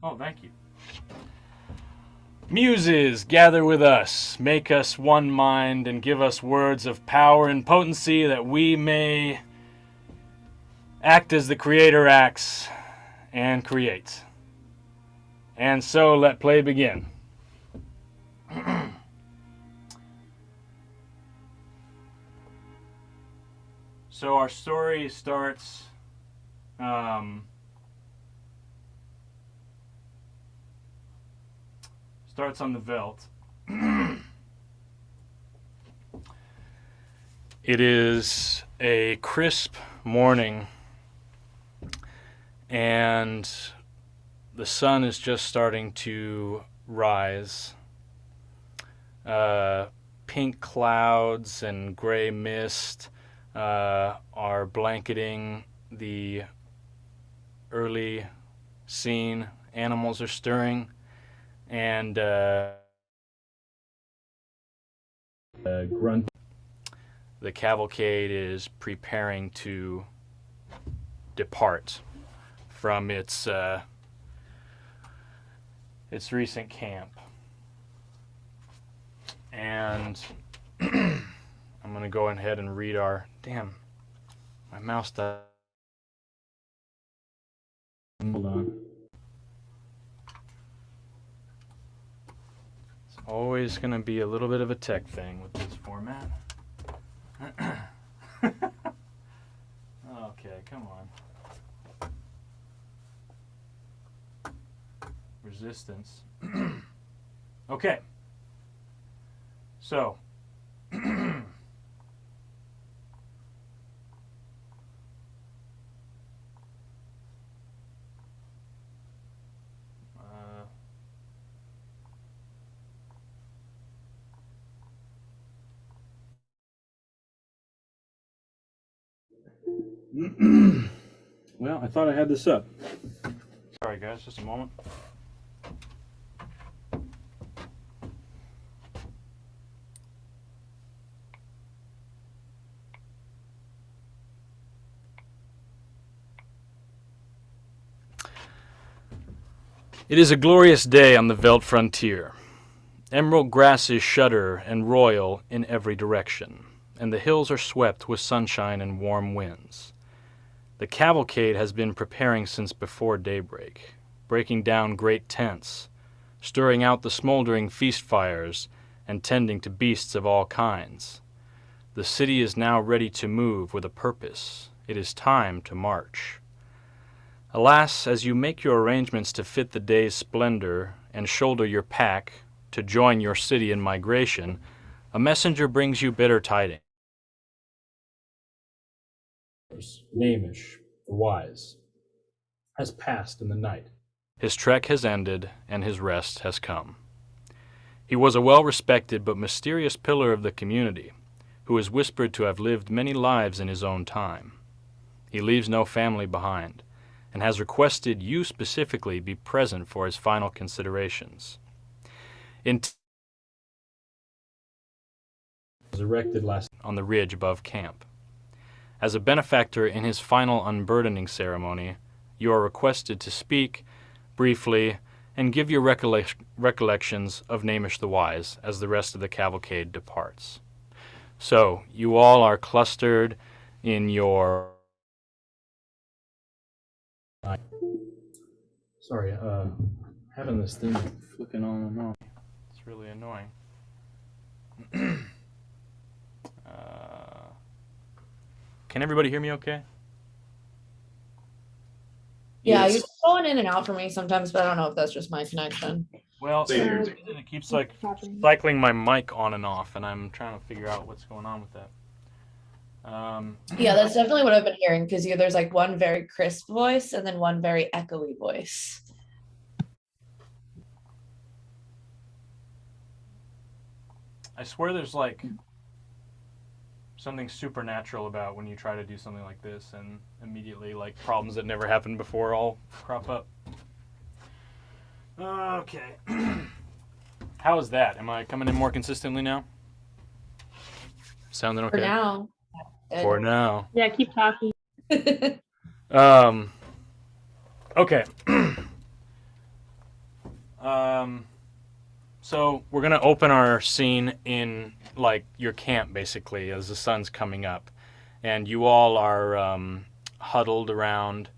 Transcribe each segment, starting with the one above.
Oh, thank you. Muses, gather with us, make us one mind, and give us words of power and potency that we may act as the Creator acts and creates. And so let play begin. So our story starts on the veldt. It is a crisp morning, and the sun is just starting to rise. Pink clouds and gray mist are blanketing the early scene. Animals are stirring, and grunt. The cavalcade is preparing to depart from its recent camp, and I'm gonna go ahead and read our. Damn, my mouse died. Hold on. It's always gonna be a little bit of a tech thing with this format. Okay, come on. Resistance. Okay. So. Well, I thought I had this up. Sorry, guys, just a moment. It is a glorious day on the veldt frontier. Emerald grasses shudder and roil in every direction, and the hills are swept with sunshine and warm winds. The cavalcade has been preparing since before daybreak, breaking down great tents, stirring out the smoldering feast fires, and tending to beasts of all kinds. The city is now ready to move with a purpose. It is time to march. Alas, as you make your arrangements to fit the day's splendor and shoulder your pack to join your city in migration, a messenger brings you bitter tidings. Namish, the wise, has passed in the night. His trek has ended, and his rest has come. He was a well-respected but mysterious pillar of the community, who is whispered to have lived many lives in his own time. He leaves no family behind, and has requested you specifically be present for his final considerations. Was erected last on the ridge above camp. As a benefactor in his final unburdening ceremony, you are requested to speak briefly and give your recollections of Namish the Wise as the rest of the cavalcade departs. So, you all are clustered in your... Sorry, having this thing flicking on and off. It's really annoying. Can everybody hear me okay? Yeah, yes. You're going in and out for me sometimes, but I don't know if that's just my connection. Well, it keeps like cycling my mic on and off, and I'm trying to figure out what's going on with that. Yeah, that's definitely what I've been hearing, because there's like one very crisp voice and then one very echoey voice. I swear there's like something supernatural about when you try to do something like this, and immediately like problems that never happened before all crop up. Okay. How is that? Am I coming in more consistently now? Sounding okay? For now. For now. Yeah, keep talking. Okay. So we're gonna open our scene in like your camp, basically, as the sun's coming up, and you all are huddled around,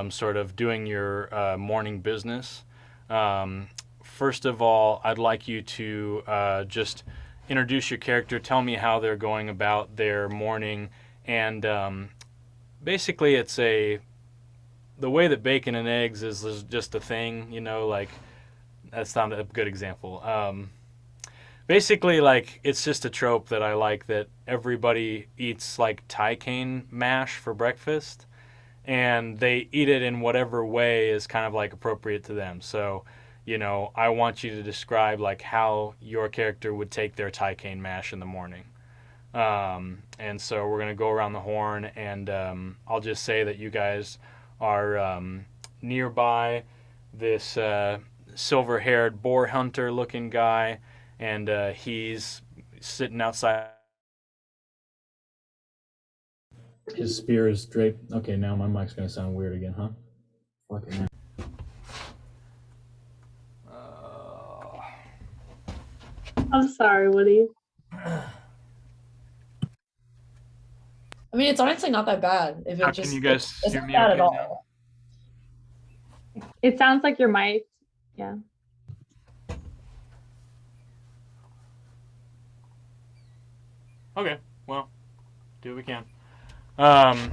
sort of doing your morning business. Um, First of all, I'd like you to just introduce your character. Tell me how they're going about their morning, and basically, it's a the way that bacon and eggs is just a thing. Like that's not a good example. Basically, like it's just a trope that I like that everybody eats like Thai cane mash for breakfast, and they eat it in whatever way is kind of like appropriate to them. So, I want you to describe like how your character would take their Thai cane mash in the morning. And so we're gonna go around the horn, and I'll just say that you guys are nearby this silver-haired boar hunter-looking guy, and he's sitting outside. His spear is draped. Okay, now my mic's gonna sound weird again, huh? Fucking hell. I'm sorry, Woody. I mean, it's honestly not that bad. If it How just, can you guys it's hear not me bad okay at all. now? It sounds like your mic. Yeah. Okay, well, do what we can. Um,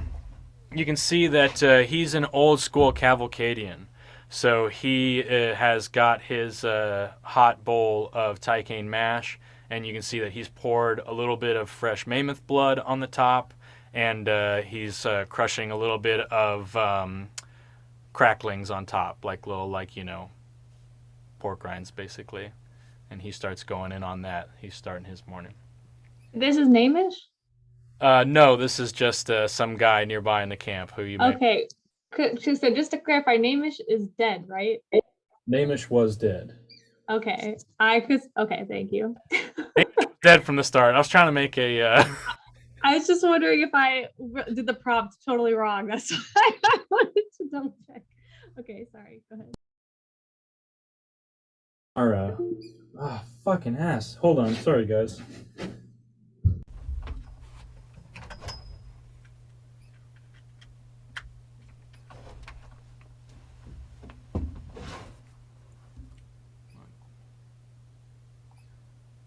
you can see that he's an old school Cavalcadian. So he has got his hot bowl of Thai cane mash, and you can see that he's poured a little bit of fresh mammoth blood on the top, and he's crushing a little bit of cracklings on top, like little, pork rinds, basically. And he starts going in on that. He's starting his morning. This is Namish? No, this is just some guy nearby in the camp who you may... Okay. So just to clarify, Namish is dead, right? Namish was dead. Okay. Okay, thank you. Dead from the start. I was trying to make a... I was just wondering if I did the prompt totally wrong. That's why I wanted to double check. Okay, sorry. Go ahead. Fucking ass. Hold on. Sorry, guys.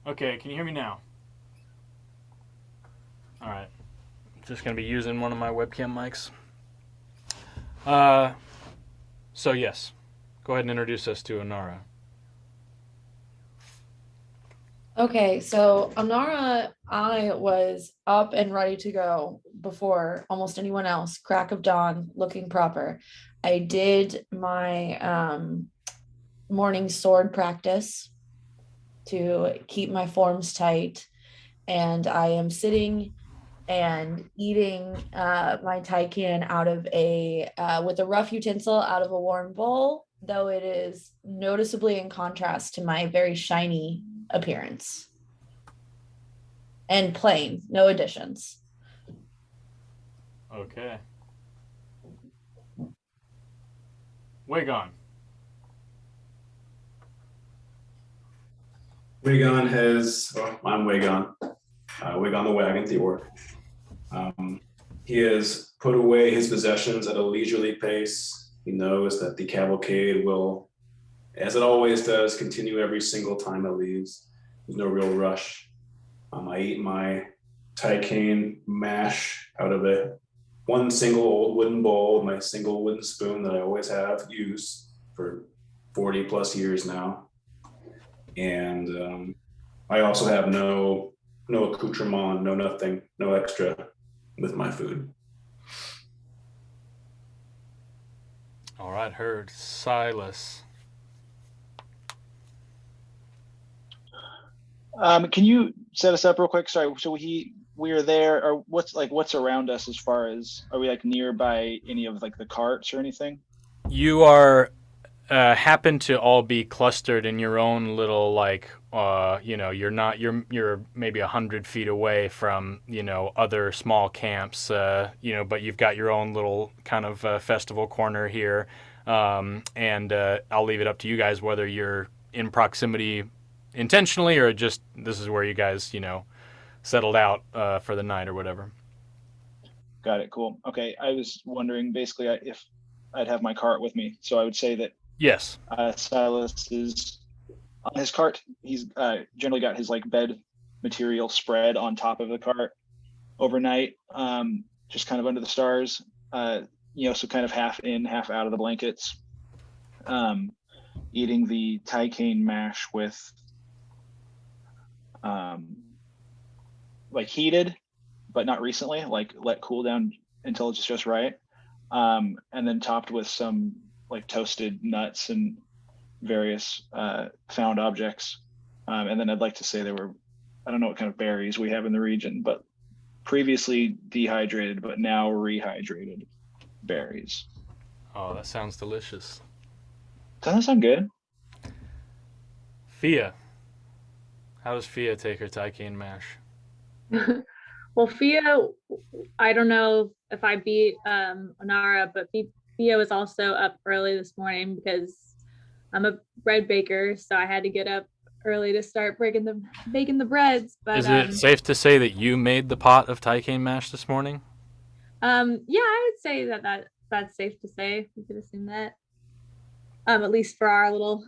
Okay, can you hear me now? Alright. Just going to be using one of my webcam mics. So yes. Go ahead and introduce us to Anara. Okay, so Amnara, I was up and ready to go before almost anyone else, crack of dawn, looking proper. I did my morning sword practice to keep my forms tight, and I am sitting and eating my taikan out of with a rough utensil out of a warm bowl, though it is noticeably in contrast to my very shiny appearance. And plain, no additions. Okay. Wagon. Wagon I'm Wagon. Wagon the Wagon, the orc. He has put away his possessions at a leisurely pace. He knows that the cavalcade will, as it always does, continue every single time it leaves. There's no real rush. I eat my Thai cane mash out of one single old wooden bowl with my single wooden spoon that I always have used for 40 plus years now. And I also have no accoutrement, no nothing, no extra with my food. All right, heard. Silas. Can you set us up real quick? Sorry. So we are there, or what's around us as far as, are we like nearby any of like the carts or anything? You are happen to all be clustered in your own little you're maybe 100 feet away from other small camps, but you've got your own little kind of festival corner here, and I'll leave it up to you guys whether you're in proximity intentionally, or just this is where you guys, settled out for the night or whatever? Got it. Cool. Okay. I was wondering basically if I'd have my cart with me. So I would say that Yes. Silas is on his cart. He's generally got his like bed material spread on top of the cart overnight, just kind of under the stars, so kind of half in, half out of the blankets, eating the taikain mash with like heated, but not recently, like let cool down until it's just right. And then topped with some like toasted nuts and various found objects. And then I'd like to say there were, I don't know what kind of berries we have in the region, but previously dehydrated, but now rehydrated berries. Oh, that sounds delicious. Doesn't that sound good? Fia. How does Fia take her taikain mash? Well, Fia, I don't know if I beat Onara, but Fia was also up early this morning because I'm a bread baker, so I had to get up early to start baking the breads. But Is it safe to say that you made the pot of taikain mash this morning? yeah, I would say that's safe to say. We could assume that. At least for our little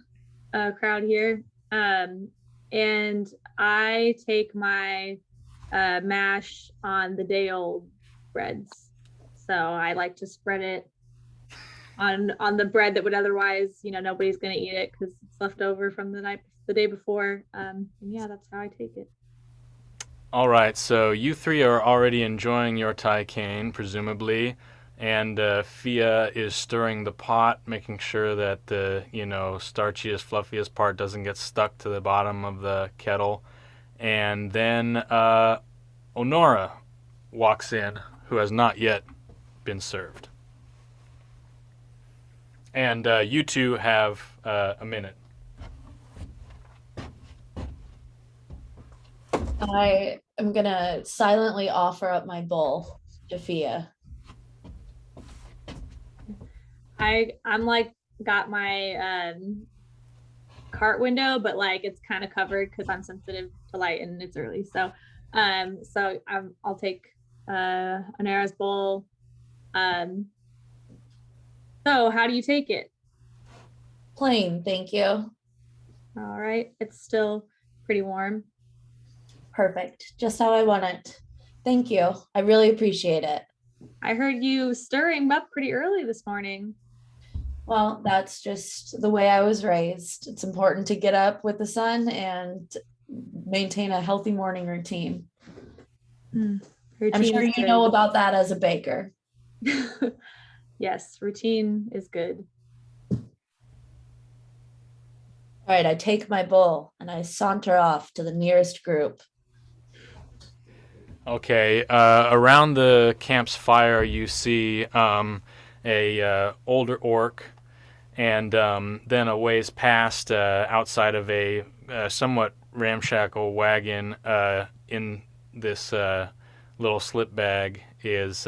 crowd here. And I take my mash on the day old breads. So I like to spread it on the bread that would otherwise, nobody's gonna eat it because it's left over from the day before. And yeah, that's how I take it. All right, so you three are already enjoying your taikain, presumably, and Fia is stirring the pot, making sure that the starchiest, fluffiest part doesn't get stuck to the bottom of the kettle. And then Onora walks in, who has not yet been served. And you two have a minute. I am gonna silently offer up my bowl to Fia. I'm like got my cart window, but like it's kind of covered because I'm sensitive to light and it's early. So I'll take Onara's bowl. So how do you take it? Plain, thank you. All right, it's still pretty warm. Perfect. Just how I want it. Thank you. I really appreciate it. I heard you stirring up pretty early this morning. Well, that's just the way I was raised. It's important to get up with the sun and maintain a healthy morning routine. I'm sure you know about that as a baker. Yes, routine is good. All right, I take my bowl and I saunter off to the nearest group. Okay, around the camp's fire, you see a older orc, and then a ways past, outside of a somewhat ramshackle wagon, in this little slip bag is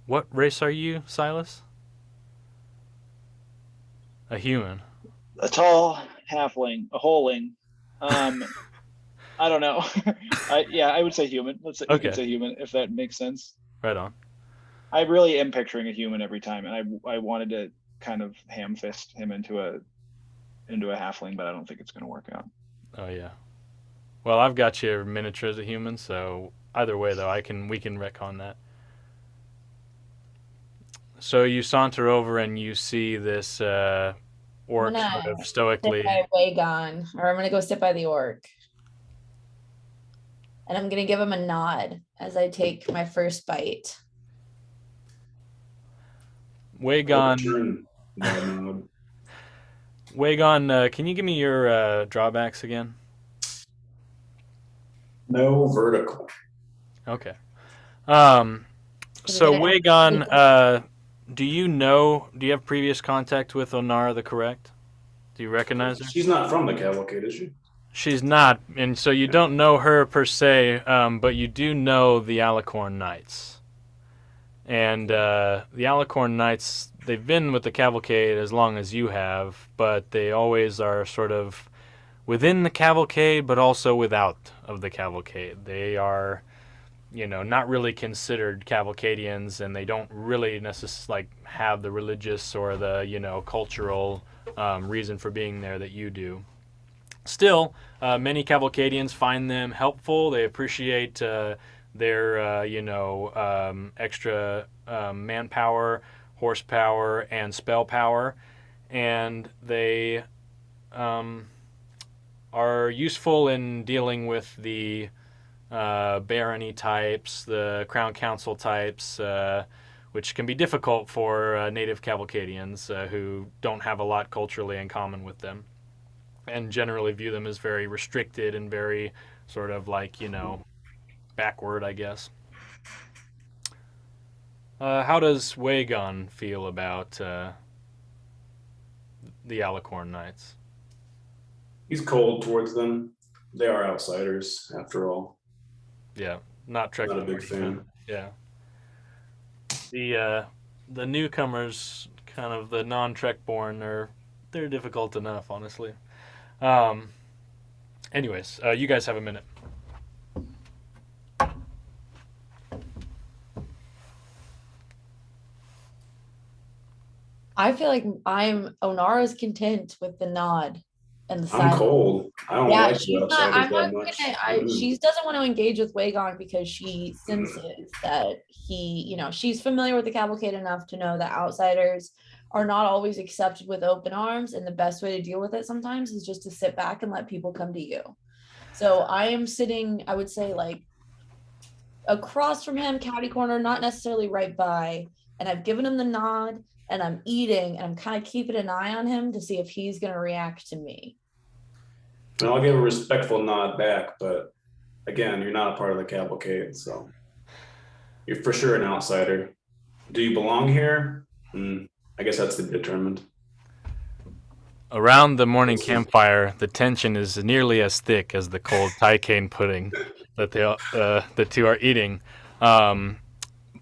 what race are you, Silas? A human. A tall halfling, a holing. I don't know. I would say human. We could say human if that makes sense. Right on. I really am picturing a human every time, and I wanted to kind of ham fist him into a halfling, but I don't think it's going to work out. Oh yeah. Well, I've got your miniature as a human, so either way though, we can retcon that. So you saunter over and you see this orc sort of stoically. Sit by Wagon, or I'm gonna go sit by the orc. And I'm gonna give him a nod as I take my first bite. Wagon, can you give me your drawbacks again? No vertical. Okay. So Wagon, do you have previous contact with Onara the Correct? Do you recognize her? She's not from the Cavalcade, is she? She's not, and so you don't know her per se, but you do know the Alicorn Knights. And the Alicorn Knights, they've been with the Cavalcade as long as you have, but they always are sort of within the Cavalcade, but also without of the Cavalcade. They are, not really considered Cavalcadians, and they don't really necessarily have the religious or the cultural reason for being there that you do. Still, many Cavalcadians find them helpful. They appreciate their extra manpower, horsepower, and spell power, and they are useful in dealing with the barony types, the crown council types, which can be difficult for native Cavalcadians who don't have a lot culturally in common with them, and generally view them as very restricted and very sort of backward, I guess. How does Wagon feel about the Alicorn Knights? He's cold towards them. They are outsiders, after all. Yeah, not Trek. Not a big fan. Yeah. The newcomers, kind of the non-Trek born, they're difficult enough, honestly. Anyways, you guys have a minute. I feel like Onara's content with the nod and the I'm silence. cold. I don't like she's the not. outsiders I'm not that much. she doesn't want to engage with Wagon because she senses that she's familiar with the Cavalcade enough to know that outsiders are not always accepted with open arms, and the best way to deal with it sometimes is just to sit back and let people come to you. So I am sitting, I would say, across from him, catty corner, not necessarily right by, and I've given him the nod, and I'm eating, and I'm kind of keeping an eye on him to see if he's going to react to me. And I'll give a respectful nod back, but again, you're not a part of the Cavalcade, so you're for sure an outsider. Do you belong here? I guess that's to be determined. Around the morning campfire, the tension is nearly as thick as the cold Taikain pudding that the two are eating.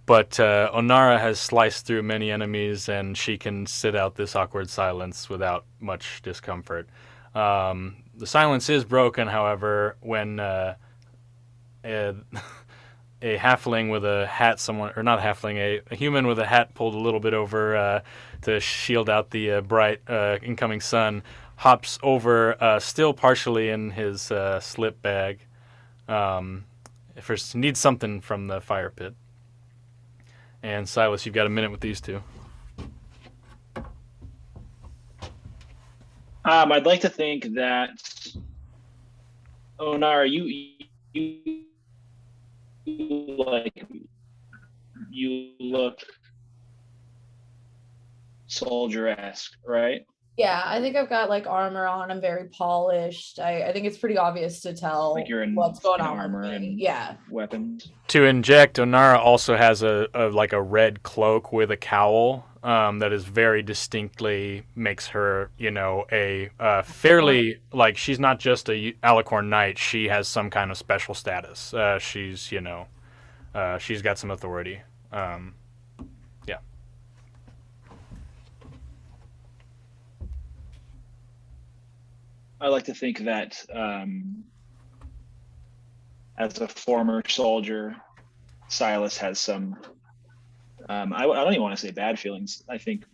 But Onara has sliced through many enemies, and she can sit out this awkward silence without much discomfort. The silence is broken, however, when a halfling with a hat, a human with a hat pulled a little bit over to shield out the bright incoming sun, hops over, still partially in his slip bag. First, needs something from the fire pit. And Silas, you've got a minute with these two. I'd like to think that Onara, you look soldier-esque, right? Yeah, I think I've got armor on. I'm very polished. I think it's pretty obvious to tell You're in what's going on armor with me. and Yeah. weapons. To inject, Onara also has a red cloak with a cowl that is very distinctly makes her, a fairly, she's not just a Alicorn Knight. She has some kind of special status. She's got some authority. Yeah. I like to think that as a former soldier, Silas has some, I don't even want to say bad feelings. I think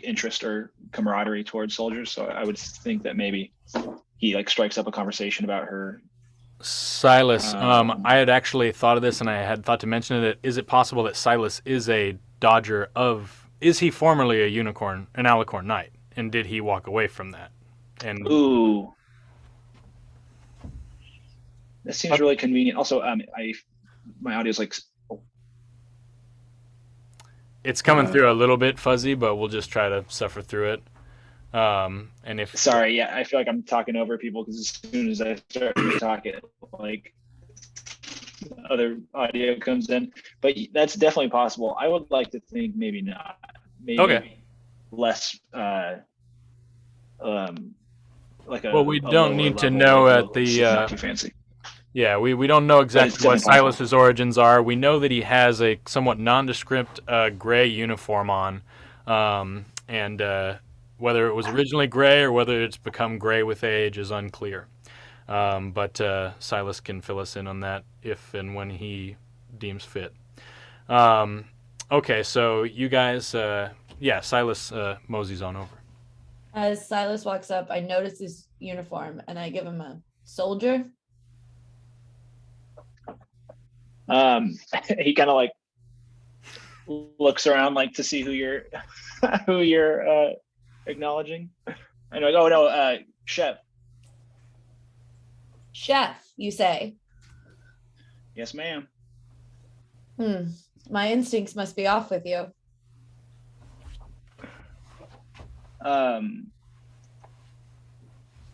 interest or camaraderie towards soldiers. So I would think that maybe he strikes up a conversation about her. Silas, I had actually thought of this, and I had thought to mention it. Is it possible that Silas is a dodger is he formerly an Alicorn Knight, and did he walk away from that? And ooh, that seems really convenient. Also, my audio's it's coming through a little bit fuzzy, but we'll just try to suffer through it. And if sorry, yeah, I feel like I'm talking over people because as soon as I start to talk, it other audio comes in. But that's definitely possible. I would like to think maybe not. Maybe okay. Less. Well, we don't need to know at the not too fancy. Yeah, we don't know exactly what Silas's origins are. We know that he has a somewhat nondescript gray uniform on, and whether it was originally gray or whether it's become gray with age is unclear. But Silas can fill us in on that if and when he deems fit. Okay, so you guys, Silas moseys on over. As Silas walks up, I notice his uniform and I give him a soldier. He kind of like looks around like to see who you're who you're acknowledging. And like, oh no, chef. Chef, you say? Yes, ma'am. My instincts must be off with you.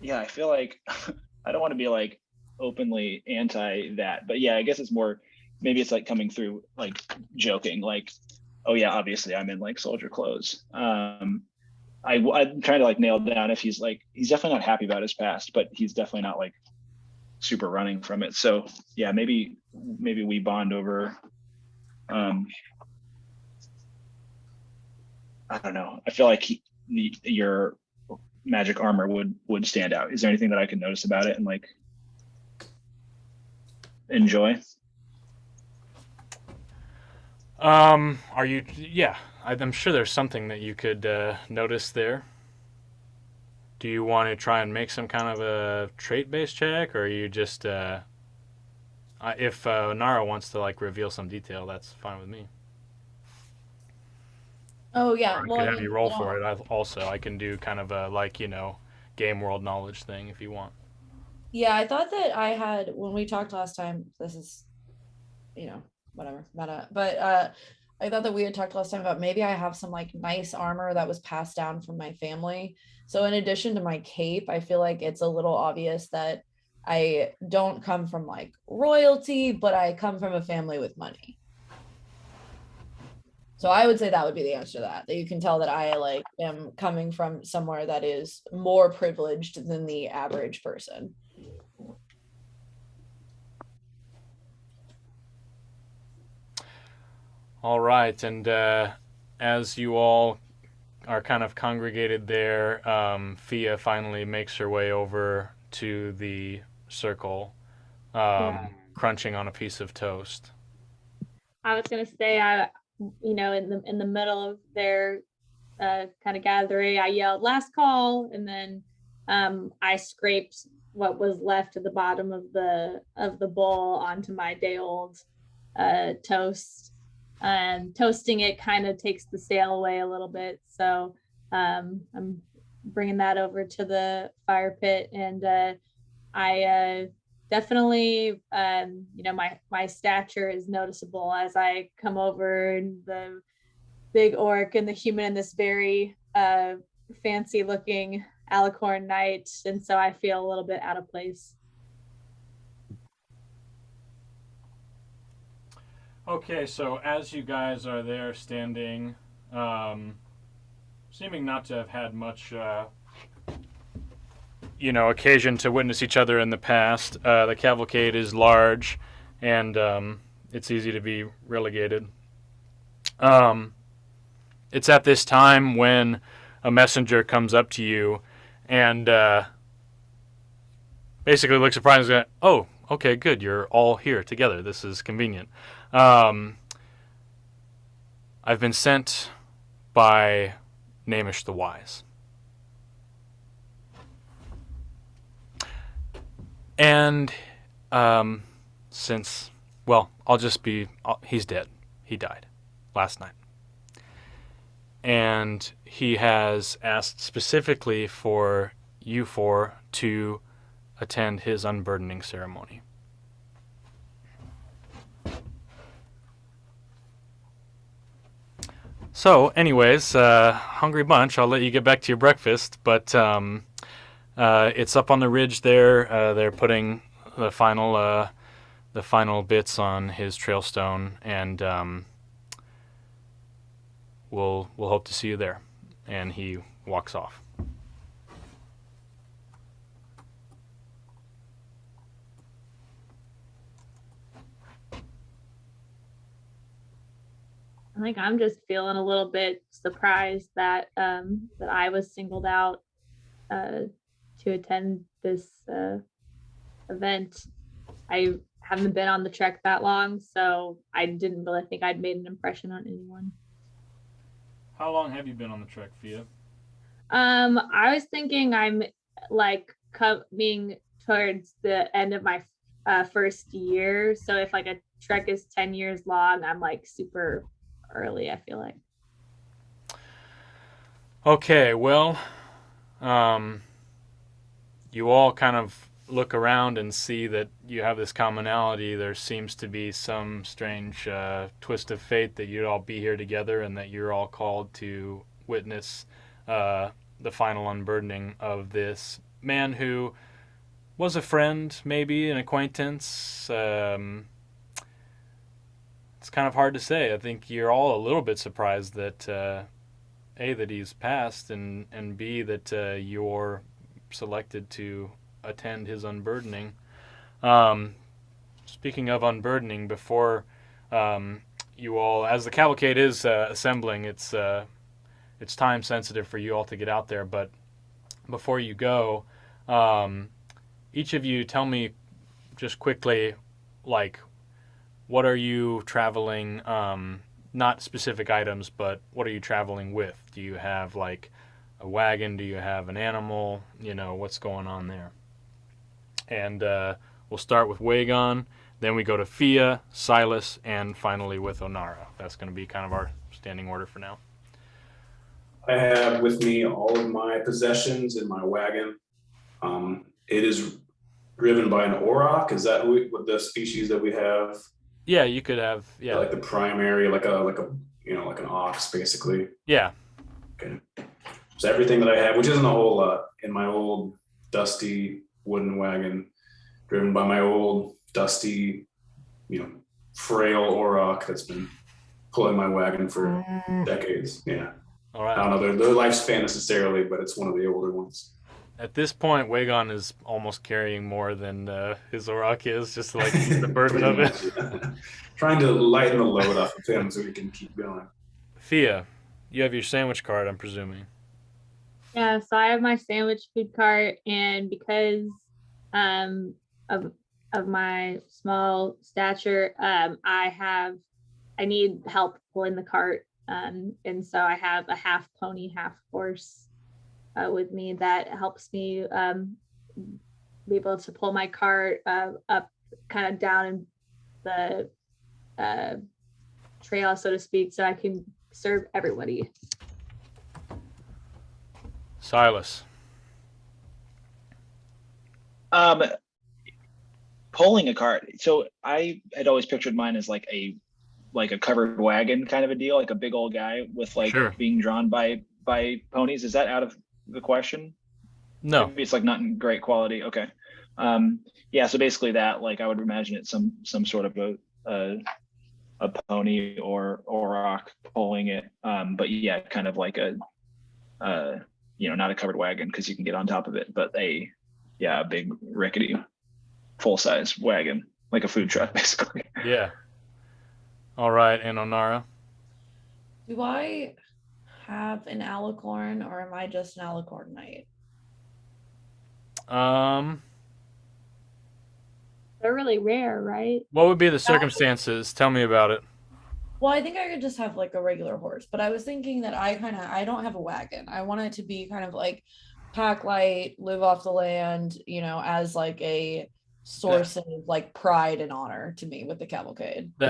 Yeah, I feel like I don't want to be like openly anti that, but yeah, I guess it's more, maybe it's like coming through like joking, like, oh yeah, obviously I'm in like soldier clothes. I'm trying to like nail down if he's definitely not happy about his past, but he's definitely not like super running from it. So yeah, maybe we bond over, I don't know. I feel like your magic armor would stand out. Is there anything that I can notice about it and like enjoy? Are you? Yeah, I'm sure there's something that you could notice there. Do you want to try and make some kind of a trait-based check, or are you just? If Nara wants to like reveal some detail, that's fine with me. Oh yeah. I Well, could I have mean, you roll for it. I can do kind of a game world knowledge thing if you want. yeah, I thought that I had when we talked last time. This is, whatever, meta. But I thought that we had talked last time about maybe I have some like nice armor that was passed down from my family. So in addition to my cape, I feel like it's a little obvious that I don't come from like royalty, but I come from a family with money. So I would say that would be the answer to that you can tell that I like am coming from somewhere that is more privileged than the average person. All right, and as you all are kind of congregated there, Fia finally makes her way over to the circle, crunching on a piece of toast. I was gonna say, in the middle of their kind of gathering, I yelled "last call," and then I scraped what was left at the bottom of the bowl onto my day old toast. And toasting it kind of takes the sail away a little bit, so I'm bringing that over to the fire pit, and I definitely, my stature is noticeable as I come over, and the big orc and the human in this very fancy looking alicorn knight, and so I feel a little bit out of place. Okay, so as you guys are there standing, seeming not to have had much, occasion to witness each other in the past, the cavalcade is large, and it's easy to be relegated. It's at this time when a messenger comes up to you and basically looks surprised and goes, "Oh, okay, good. You're all here together. This is convenient. I've been sent by Namish the Wise. And he's dead. He died last night. And he has asked specifically for you four to attend his unburdening ceremony." So, anyways, hungry bunch. I'll let you get back to your breakfast, but it's up on the ridge there. They're putting the final bits on his trailstone, and we'll hope to see you there. And he walks off. I think I'm just feeling a little bit surprised that that I was singled out to attend this event. I haven't been on the trek that long, so I didn't really think I'd made an impression on anyone. How long have you been on the trek, Fia? I was thinking I'm like coming towards the end of my first year. So if like a trek is 10 years long, I'm like super early, I feel like. Okay, well, you all kind of look around and see that you have this commonality. There seems to be some strange twist of fate that you'd all be here together and that you're all called to witness the final unburdening of this man who was a friend, maybe an acquaintance. It's kind of hard to say. I think you're all a little bit surprised that A, that he's passed, and B, that you're selected to attend his unburdening. Speaking of unburdening, before you all, as the cavalcade is assembling, it's time sensitive for you all to get out there. But before you go, each of you tell me just quickly, like, what are you traveling? Not specific items, but what are you traveling with? Do you have like a wagon? Do you have an animal? You know, what's going on there? And we'll start with Wagon, then we go to Fia, Silas, and finally with Onara. That's going to be kind of our standing order for now. I have with me all of my possessions in my wagon. It is driven by an auroch. Is that what the species that we have? Yeah, you could have, yeah. Like the primary, like an ox, basically. Yeah. Okay. So everything that I have, which isn't a whole lot, in my old dusty wooden wagon, driven by my old dusty, frail auroch that's been pulling my wagon for decades. Yeah. All right. I don't know their lifespan necessarily, but it's one of the older ones. At this point, Wagon is almost carrying more than his auroch is, just like the burden of it. Trying to lighten the load off of him so he can keep going. Fia, you have your sandwich card, I'm presuming. Yeah, so I have my sandwich food cart, and because of my small stature, I need help pulling the cart, and so I have a half pony, half horse with me that helps me be able to pull my cart up, kind of down in the trail, so to speak, so I can serve everybody. Silas. Pulling a cart. So I had always pictured mine as like a covered wagon kind of a deal, like a big old guy with like Sure. being drawn by ponies. Is that out of the question? No. Maybe it's like not in great quality. Okay. Yeah. So basically that, like, I would imagine it's some sort of a pony or rock pulling it. But yeah, kind of like a not a covered wagon because you can get on top of it, but a big rickety full-size wagon, like a food truck, basically. Yeah. All right, and Onara? Do I have an alicorn, or am I just an alicorn knight? They're really rare, right? What would be the circumstances? Tell me about it. Well, I think I could just have like a regular horse, but I was thinking that I don't have a wagon. I want it to be kind of like pack light, live off the land, as like a source of like pride and honor to me with the cavalcade. The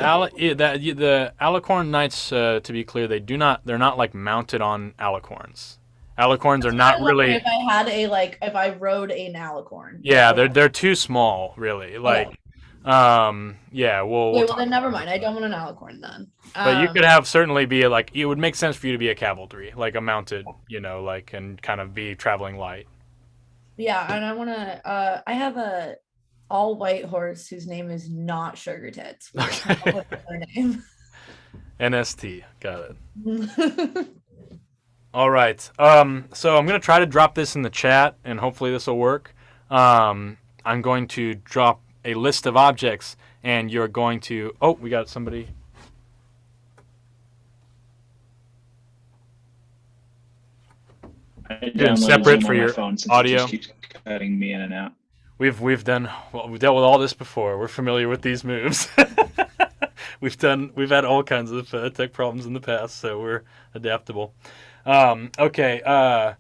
alicorn knights, to be clear, they're not like mounted on alicorns. Alicorns are not really. If I rode an alicorn. Yeah, they're too small, really. Like, okay. Yeah. Well, then never mind. I don't want an alicorn then. But you could have certainly be like, it would make sense for you to be a cavalry, like a mounted, like, and kind of be traveling light. Yeah, and I want to. I have a all white horse whose name is not Sugar Tits. Okay. What's her name? NST, got it. All right. So I'm going to try to drop this in the chat, and hopefully this will work. I'm going to drop a list of objects, and you're going to... Oh, we got somebody. I Doing downloaded separate Zoom for on my your phone since audio? it just keeps cutting me in and out. We've dealt with all this before. We're familiar with these moves. We've had all kinds of tech problems in the past, so we're adaptable. Okay. I'm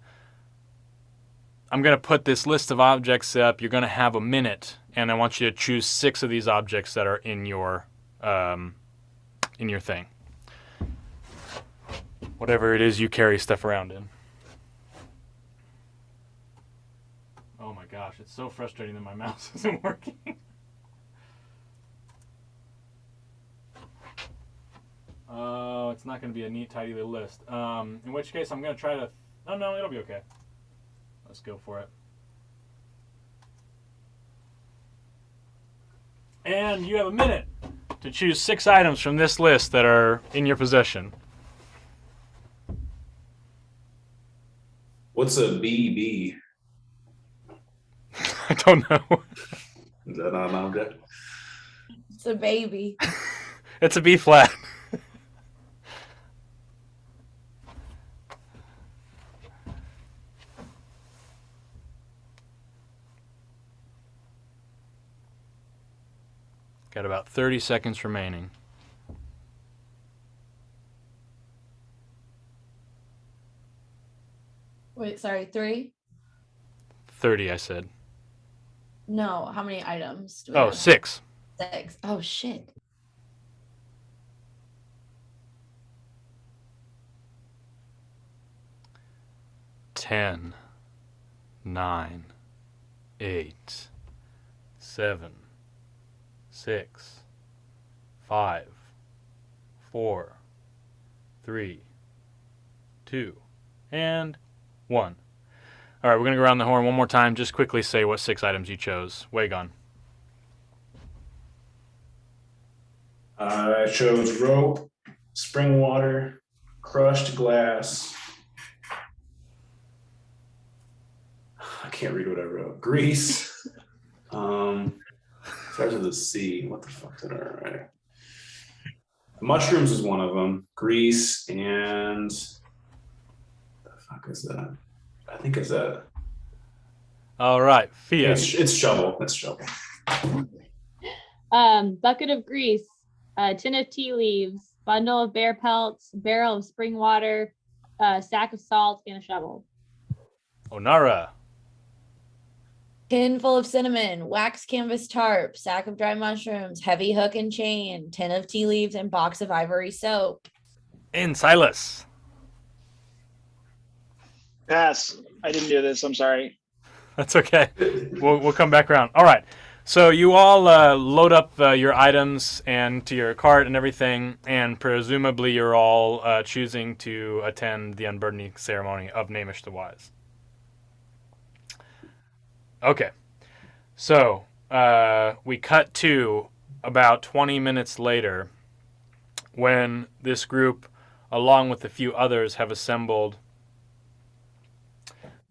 gonna put this list of objects up. You're gonna have a minute, and I want you to choose 6 of these objects that are in your thing. Whatever it is you carry stuff around in. Oh my gosh, it's so frustrating that my mouse isn't working. Oh, it's not going to be a neat, tidy little list. In which case, I'm going to try to... Oh, no, it'll be okay. Let's go for it. And you have a minute to choose 6 items from this list that are in your possession. What's a BB? I don't know. Is that not an object? It's a baby. It's a B flat. Got about 30 seconds remaining. Wait, sorry, 3? 30, I said. No, how many items do we Oh, have? 6. 6. Oh, shit. Ten, 9, 8, 7, 6, 5, 4, 3, 2, and 1. All right, we're going to go around the horn one more time. Just quickly say what 6 items you chose. Wagon. I chose rope, spring water, crushed glass. I can't read what I wrote. Grease. Starts with a C. What the fuck did I write? Mushrooms is one of them. Grease and the fuck is that? I think it's that. All right, Fia. It's shovel. It's shovel. Bucket of grease, a tin of tea leaves, bundle of bear pelts, barrel of spring water, sack of salt, and a shovel. Onara. Tin full of cinnamon, wax canvas tarp, sack of dry mushrooms, heavy hook and chain, tin of tea leaves, and box of ivory soap. And Silas. Pass. I didn't do this. I'm sorry. That's okay. We'll come back around. All right. So you all load up your items and to your cart and everything, and presumably you're all choosing to attend the unburdening ceremony of Namish the Wise. Okay. So we cut to about 20 minutes later when this group, along with a few others, have assembled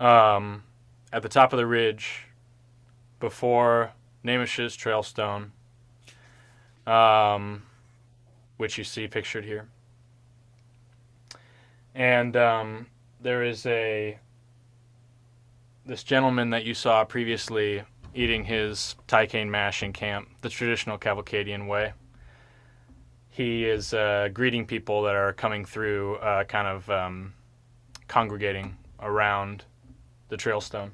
at the top of the ridge before Namish's Trailstone, which you see pictured here. And there is this gentleman that you saw previously eating his Taikain mash in camp, the traditional Cavalcadian way. He is greeting people that are coming through, kind of congregating around the Trailstone.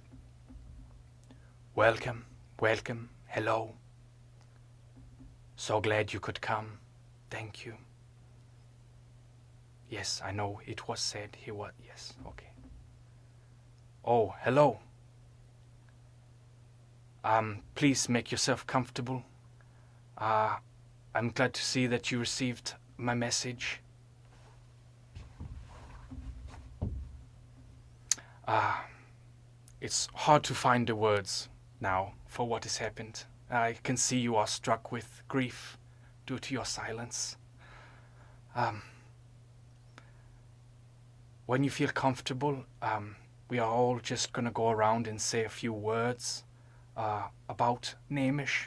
Welcome, welcome, hello. So glad you could come. Thank you. Yes, I know it was said he was. Yes, okay. Oh, hello. Please make yourself comfortable. I'm glad to see that you received my message. It's hard to find the words now for what has happened. I can see you are struck with grief due to your silence. When you feel comfortable, we are all just gonna go around and say a few words about Namish.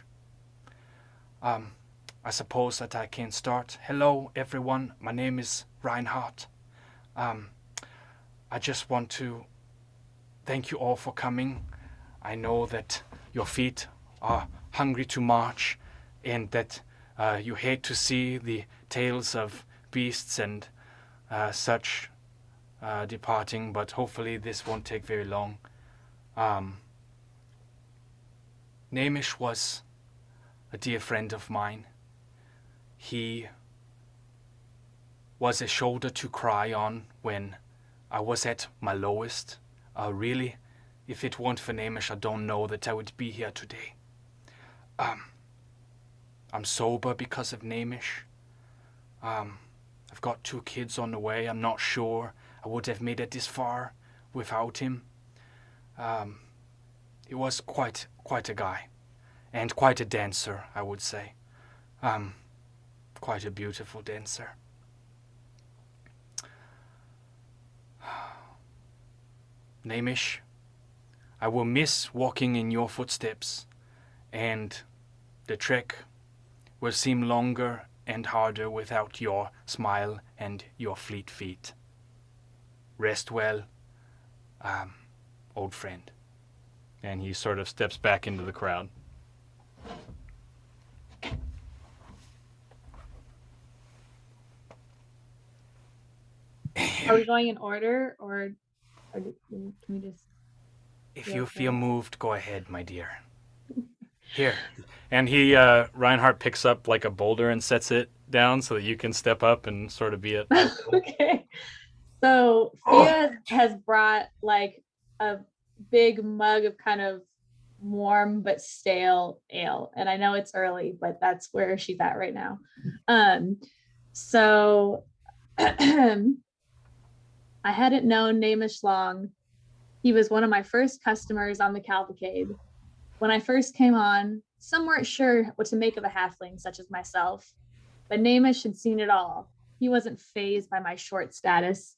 I suppose that I can start. Hello, everyone. My name is Reinhardt. I just want to thank you all for coming. I know that your feet are hungry to march, and that you hate to see the tales of beasts and such departing, but hopefully this won't take very long. Namish was a dear friend of mine. He was a shoulder to cry on when I was at my lowest. Really, if it weren't for Namish, I don't know that I would be here today. I'm sober because of Namish. I've got 2 kids on the way. I'm not sure I would have made it this far without him. He was quite a guy, and quite a dancer, I would say. Quite a beautiful dancer. Namish, I will miss walking in your footsteps, and the trek will seem longer and harder without your smile and your fleet feet. Rest well, old friend. And he sort of steps back into the crowd. Are we going in order, or can we just? If Yeah, you okay. feel moved, go ahead, my dear. Here. And he, Reinhardt picks up like a boulder and sets it down so that you can step up and sort of be at eye level. Okay. So Fia has brought like a big mug of kind of warm but stale ale, and I know it's early, but that's where she's at right now. So I hadn't known Namish long. He was one of my first customers on the Cavalcade. When I first came on, some weren't sure what to make of a halfling such as myself, but Namish had seen it all. He wasn't fazed by my short status.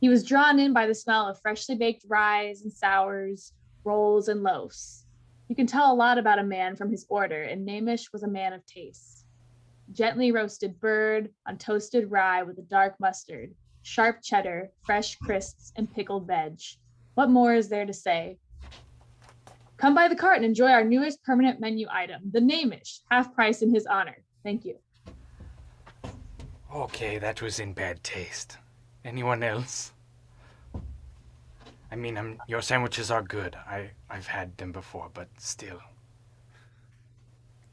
He was drawn in by the smell of freshly baked ryes and sours, rolls and loaves. You can tell a lot about a man from his order, and Namish was a man of taste. Gently roasted bird on toasted rye with a dark mustard, sharp cheddar, fresh crisps, and pickled veg. What more is there to say? Come by the cart and enjoy our newest permanent menu item, the Namish, half price in his honor. Thank you. Okay, that was in bad taste. Anyone else? I mean, your sandwiches are good. I've had them before, but still.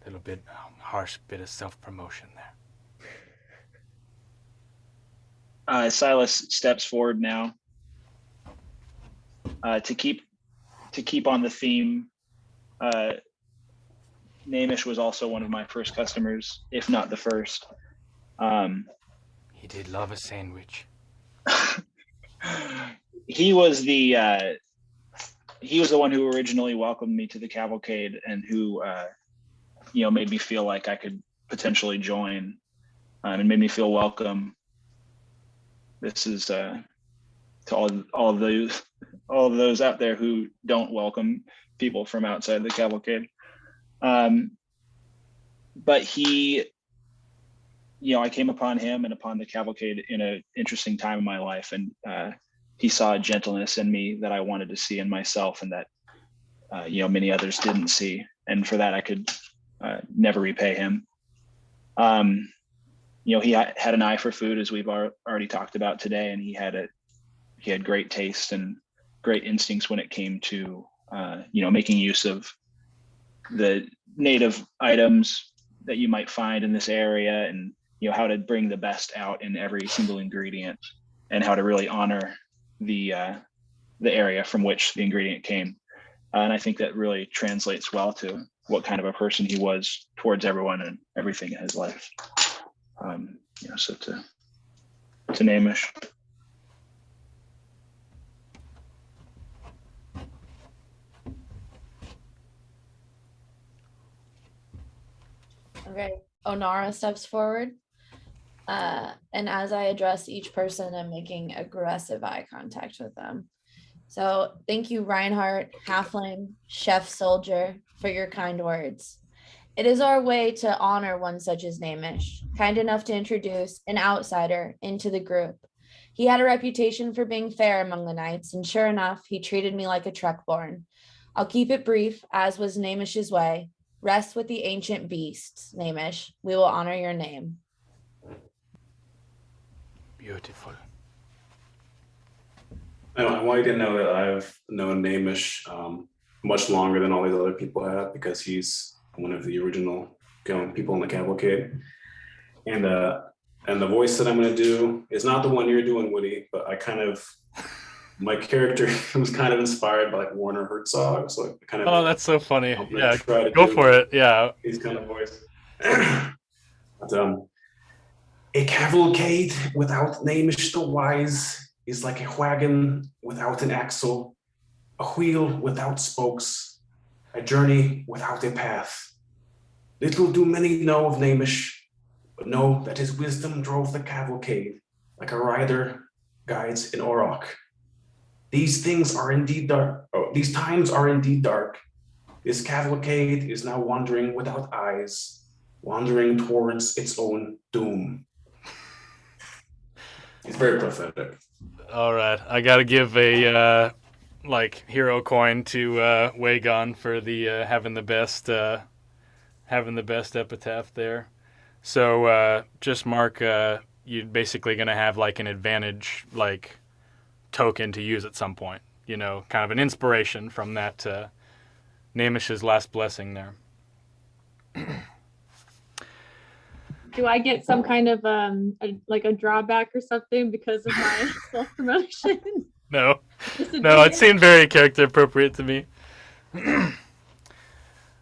A little bit harsh bit of self-promotion there. Silas steps forward now to keep on the theme. Namish was also one of my first customers, if not the first. He did love a sandwich. He was the one who originally welcomed me to the Cavalcade, and who made me feel like I could potentially join, and made me feel welcome. This is to all of those out there who don't welcome people from outside the Cavalcade. But he, I came upon him and upon the Cavalcade in an interesting time in my life, and he saw a gentleness in me that I wanted to see in myself, and that many others didn't see, and for that I could never repay him. He had an eye for food, as we've already talked about today, and he had great taste and great instincts when it came to making use of the native items that you might find in this area, and how to bring the best out in every single ingredient, and how to really honor the area from which the ingredient came. And I think that really translates well to what kind of a person he was towards everyone and everything in his life. So to Namish. Okay, Onara steps forward. And as I address each person, I'm making aggressive eye contact with them. So thank you, Reinhardt, Halfling, Chef Soldier, for your kind words. It is our way to honor one such as Namish, kind enough to introduce an outsider into the group. He had a reputation for being fair among the knights, and sure enough, he treated me like a Trekborn. I'll keep it brief, as was Namish's way. Rest with the ancient beasts, Namish. We will honor your name. Beautiful. I want you to know that I've known Namish much longer than all these other people have, because he's one of the original people in the Cavalcade. And the voice that I'm going to do is not the one you're doing, Woody, but my character was kind of inspired by like Werner Herzog, so I kind of. Oh, that's so funny. I'm Yeah, try to go do for it. Yeah. his kind of voice. But, a cavalcade without Namish the Wise is like a wagon without an axle, a wheel without spokes, a journey without a path. Little do many know of Namish, but know that his wisdom drove the cavalcade like a rider guides an auroch. These things are indeed dark. Oh, these times are indeed dark. This cavalcade is now wandering without eyes, wandering towards its own doom. It's very prophetic. All right. I got to give a hero coin to Wagon for the having the best epitaph there. So just mark you're basically going to have like an advantage like token to use at some point. You know, kind of an inspiration from that Namish's last blessing there. Do I get some kind of a drawback or something because of my self-promotion? No, it seemed very character appropriate to me.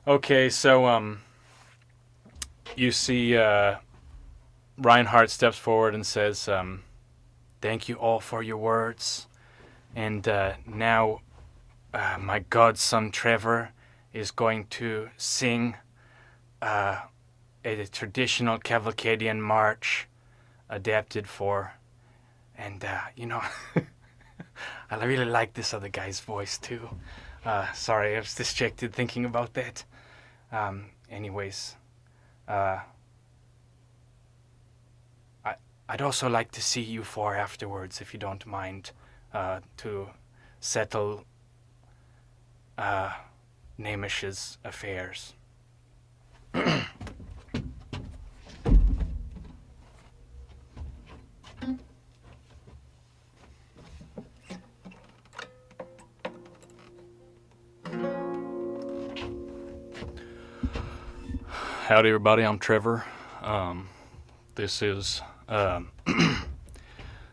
Okay, so you see Reinhardt steps forward and says, "Thank you all for your words, and now my godson Trevor is going to sing a traditional Cavalcadian march adapted for, and I really like this other guy's voice too. Sorry, I was distracted thinking about that. Anyways, I'd also like to see you four afterwards, if you don't mind, to settle Namish's affairs." Howdy, everybody. I'm Trevor. This is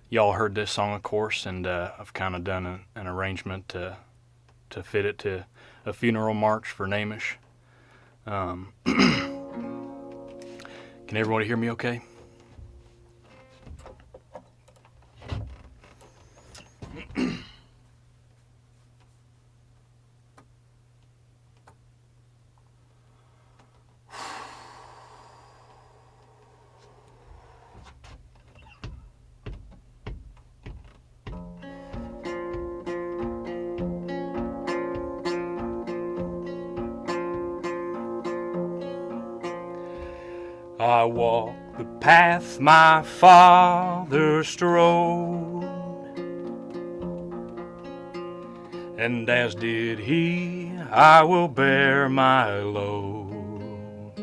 y'all heard this song, of course, and I've kind of done an arrangement to fit it to a funeral march for Namish. Can everybody hear me okay? I walk the path my father strode, and as did he, I will bear my load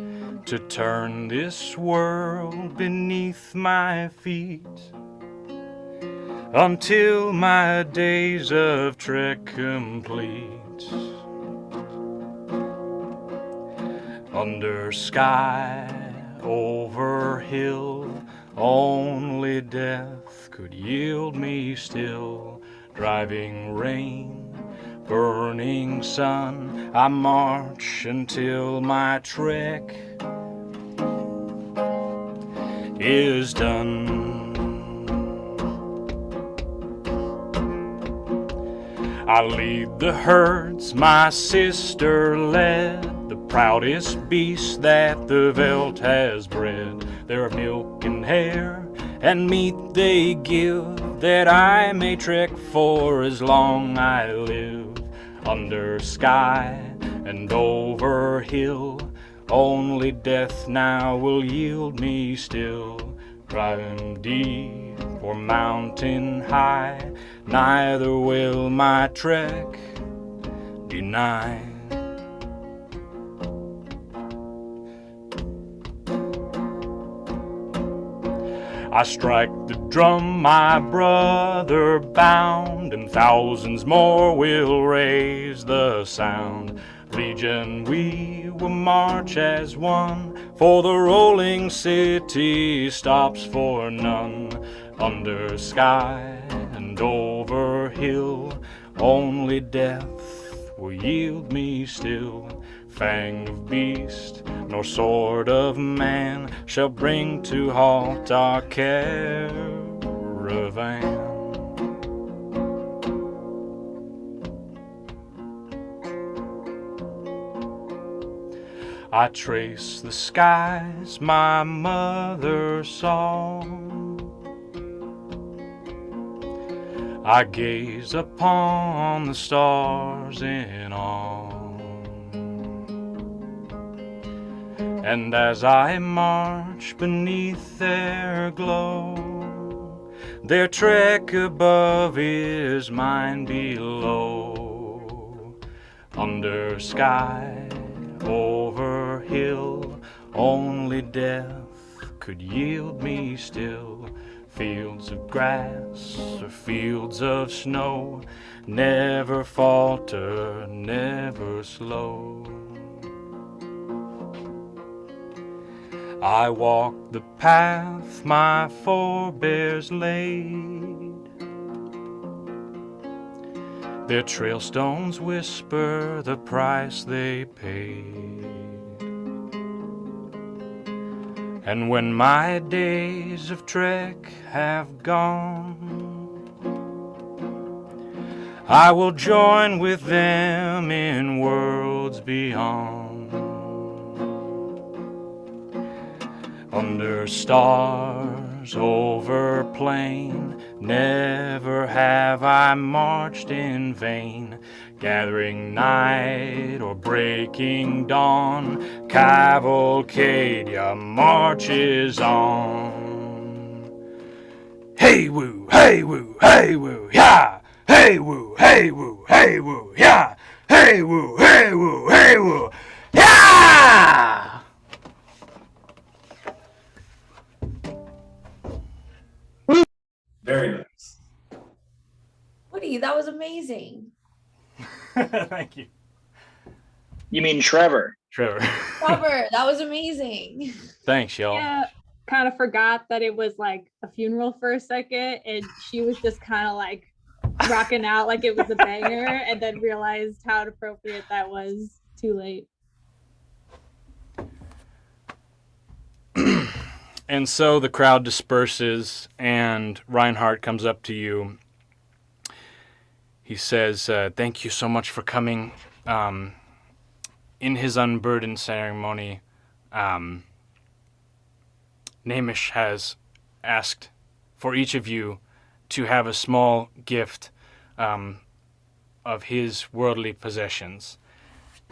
to turn this world beneath my feet until my days of trek complete. Under sky, over hill, only death could yield me still. Driving rain, burning sun, I march until my trek is done. I lead the herds my sister led, the proudest beasts that the veldt has bred. Their milk and hair and meat they give, that I may trek for as long I live. Under sky and over hill, only death now will yield me still. Driving deep or mountain high, neither will my trek deny. I strike the drum, my brother bound, and thousands more will raise the sound. Legion, we will march as one, for the rolling city stops for none. Under sky and over hill, only death will yield me still. Fang of beast, nor sword of man shall bring to halt our caravan. I trace the skies my mother saw. I gaze upon the stars in awe. And as I march beneath their glow, their trek above is mine below. Under sky, over hill, only death could yield me still. Fields of grass or fields of snow, never falter, never slow. I walk the path my forebears laid. Their trail stones whisper the price they paid. And when my days of trek have gone, I will join with them in worlds beyond. Under stars, over plain, never have I marched in vain. Gathering night or breaking dawn, cavalcade marches on. Hey woo, hey woo, hey woo, yeah! Hey woo, hey woo, hey woo, yeah! Hey woo, hey woo, hey woo, yeah! Very nice. Woody, that was amazing. Thank you. You mean Trevor? Trevor. Robert, that was amazing. Thanks, y'all. Yeah, kind of forgot that it was like a funeral for a second, and she was just kind of like rocking out like it was a banger, and then realized how inappropriate that was too late. And so the crowd disperses, and Reinhardt comes up to you. He says, thank you so much for coming. In his unburdened ceremony, Namish has asked for each of you to have a small gift of his worldly possessions.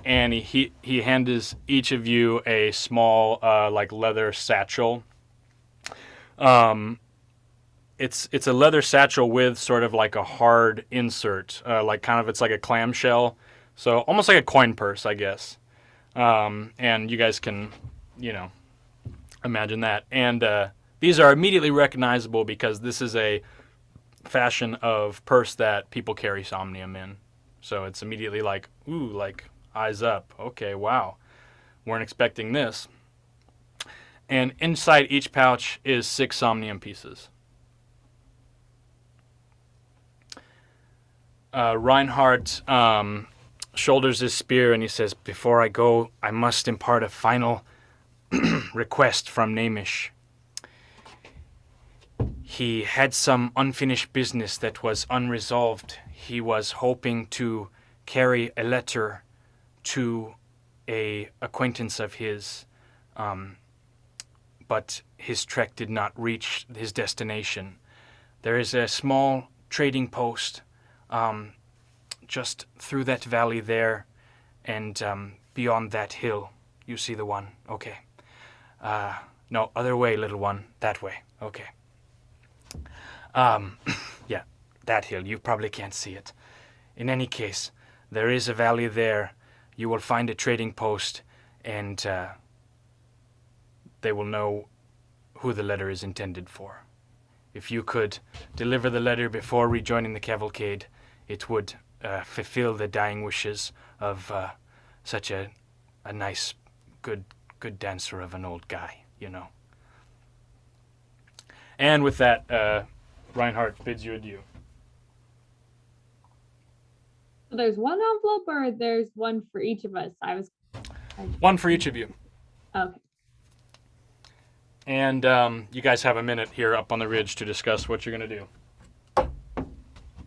And he hands each of you a small like leather satchel. It's a leather satchel with sort of like a hard insert, like kind of it's like a clamshell, so almost like a coin purse, I guess. And you guys can, imagine that. And these are immediately recognizable because this is a fashion of purse that people carry somnium in. So it's immediately like, ooh, like eyes up. Okay, wow, weren't expecting this. And inside each pouch is 6 somnium pieces. Reinhardt shoulders his spear and he says, before I go, I must impart a final request from Namish. He had some unfinished business that was unresolved. He was hoping to carry a letter to a acquaintance of his, but his trek did not reach his destination. There is a small trading post just through that valley there, and beyond that hill. You see the one? Okay. No, other way, little one. That way. Okay. Yeah, that hill. You probably can't see it. In any case, there is a valley there. You will find a trading post, and they will know who the letter is intended for. If you could deliver the letter before rejoining the cavalcade, it would fulfill the dying wishes of such a nice, good dancer of an old guy, you know. And with that, Reinhardt bids you adieu. So there's one envelope, or there's one for each of us? One for each of you. Okay. And you guys have a minute here up on the ridge to discuss what you're going to do.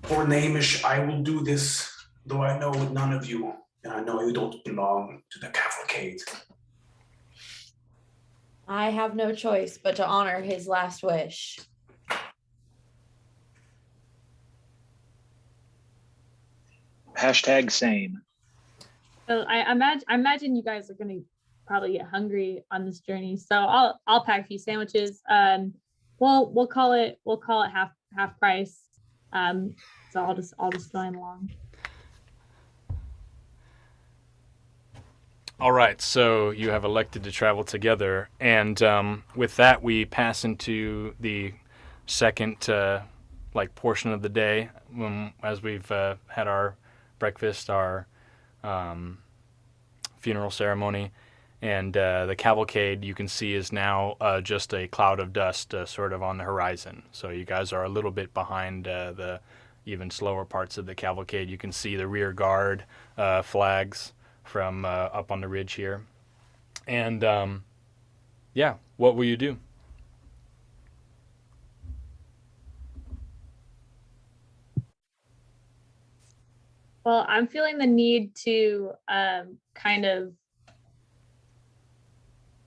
For Namish, I will do this, though I know none of you, and I know you don't belong to the cavalcade. I have no choice but to honor his last wish. Hashtag same. So I imagine you guys are gonna probably get hungry on this journey. So I'll pack a few sandwiches. We'll call it half price. So I'll just join along. All right, so you have elected to travel together, and with that, we pass into the second portion of the day, as we've had our breakfast, our funeral ceremony, and the cavalcade. You can see is now just a cloud of dust, sort of on the horizon. So you guys are a little bit behind the even slower parts of the cavalcade. You can see the rear guard flags from up on the ridge here. And what will you do? Well, I'm feeling the need to kind of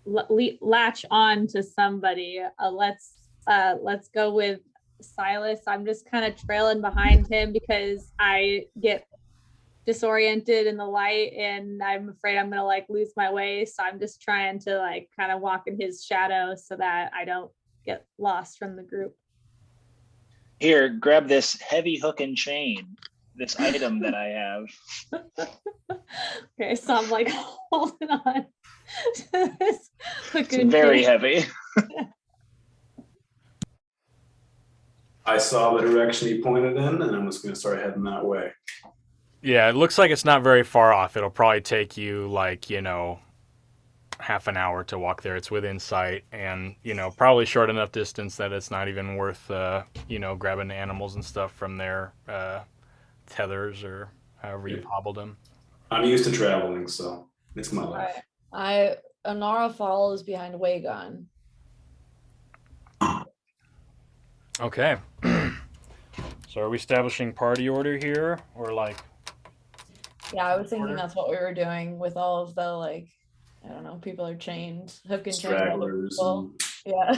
latch on to somebody. Let's go with Silas. I'm just kind of trailing behind him because I get disoriented in the light and I'm afraid I'm gonna lose my way. So I'm just trying to kind of walk in his shadow so that I don't get lost from the group. Here, grab this heavy hook and chain, this item that I have. Okay, so I'm holding on to this hook and It's very chain. heavy. I saw the direction he pointed in, and I'm just going to start heading that way. Yeah, it looks like it's not very far off. It'll probably take you half an hour to walk there. It's within sight, and probably short enough distance that it's not even worth grabbing the animals and stuff from their tethers or however you've hobbled them. I'm used to traveling, so it's my life. Anara follows behind Wagon. Okay. So are we establishing party order here, or Yeah, I was thinking order? that's what we were doing with all of the I don't know, people are chained, hook and chain. Stragglers. Yeah.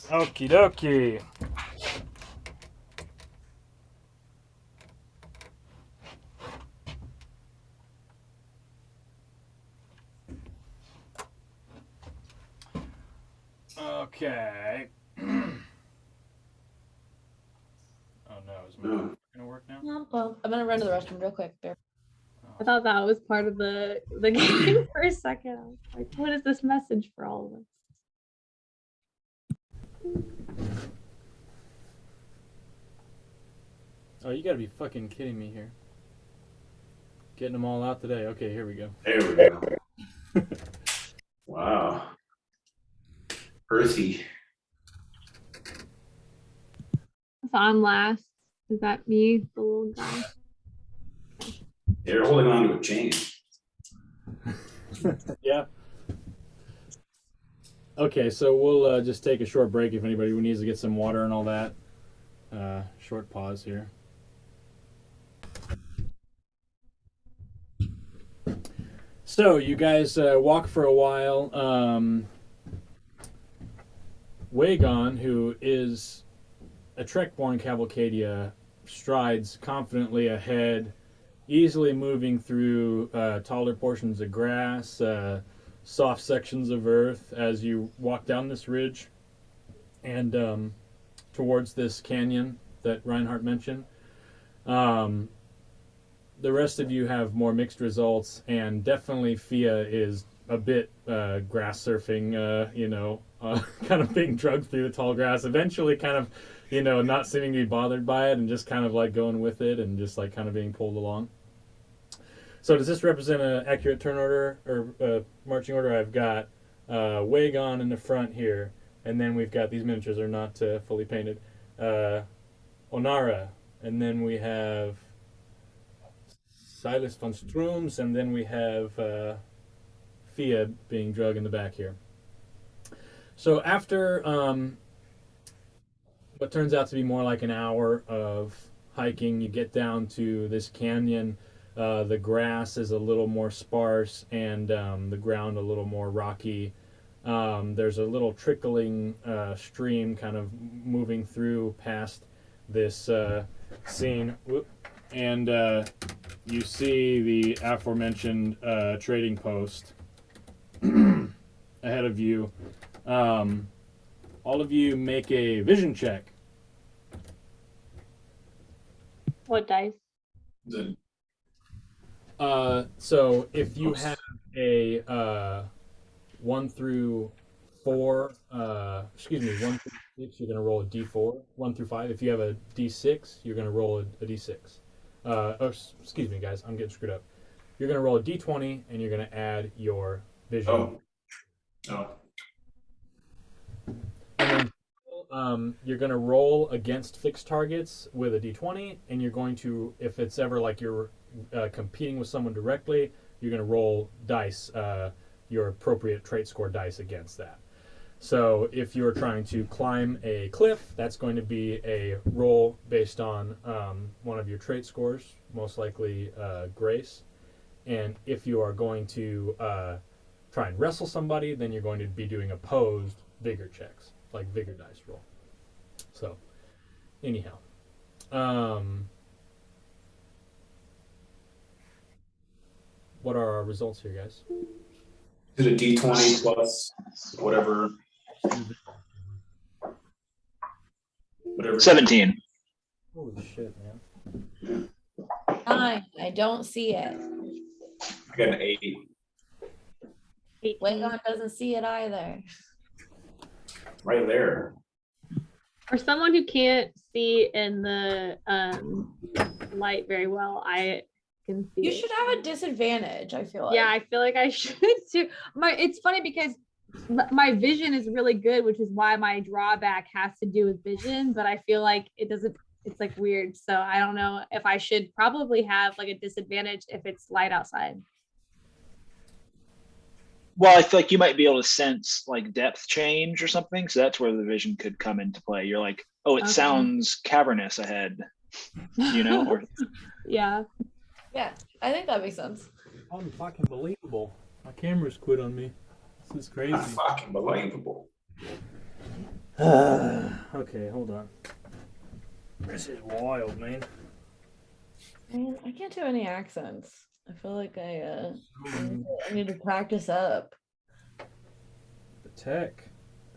Okie dokie. Okay. Oh no, is my mic gonna work now? I'm gonna run to the restroom real quick. Bear. I thought that was part of the game for a second. I was like, what is this message for all of us? Oh, you gotta be fucking kidding me here. Getting them all out today. Okay, here we go. There we go. Wow. Earthy. So I'm last. Is that me, the little guy? They're holding on to a chain. Yeah. Okay, so we'll just take a short break if anybody needs to get some water and all that. Short pause here. So you guys walk for a while. Wagon, who is a Trek-born Cavalcadia, strides confidently ahead, easily moving through taller portions of grass, soft sections of earth as you walk down this ridge. and towards this canyon that Reinhardt mentioned. Um, the rest of you have more mixed results, and definitely Fia is a bit grass surfing, kind of being drugged through the tall grass. Eventually, kind of, not seeming to be bothered by it, and just kind of like going with it, and just like kind of being pulled along. So, does this represent an accurate turn order or marching order? I've got Wagon in the front here, and then we've got these miniatures are not fully painted. Onara, and then we have Silas von Strooms, and then we have Fia being drugged in the back here. So after what turns out to be more like an hour of hiking, you get down to this canyon. The grass is a little more sparse, and the ground a little more rocky. There's a little trickling stream kind of moving through past this scene. And you see the aforementioned trading post ahead of you. All of you make a vision check. What dice? So if you have a 1 through 4, 1 through 6, you're going to roll a d4. 1 through 5. If you have a d6, you're going to roll a d6. Excuse me, guys, I'm getting screwed up. You're going to roll a d20, and you're going to add your vision. Oh. And then you're going to roll against fixed targets with a d20, and you're going to, if it's ever like you're competing with someone directly, you're going to roll dice, your appropriate trait score dice against that. So if you're trying to climb a cliff, that's going to be a roll based on one of your trait scores, most likely grace. And if you are going to try and wrestle somebody, then you're going to be doing opposed vigor checks, like vigor dice roll. So, anyhow. What are our results here, guys? Is it a d20 plus whatever? 17. Holy shit, man. 9. I don't see it. I got an 8. 18. Wagon doesn't see it either. Right there. For someone who can't see in the light very well, I can see. You it. should have a disadvantage, I feel like. Yeah, I feel like I should too. It's funny because my vision is really good, which is why my drawback has to do with vision, but I feel like it doesn't, it's like weird. So I don't know if I should probably have like a disadvantage if it's light outside. Well, I feel like you might be able to sense like depth change or something. So that's where the vision could come into play. You're like, oh, it Okay. sounds cavernous ahead, or Yeah. Yeah, I think that makes sense. Unfucking-believable. My camera's quit on me. This is crazy. Not fucking believable. Okay, hold on. This is wild, man. Man, I can't do any accents. I feel like I need to practice up. The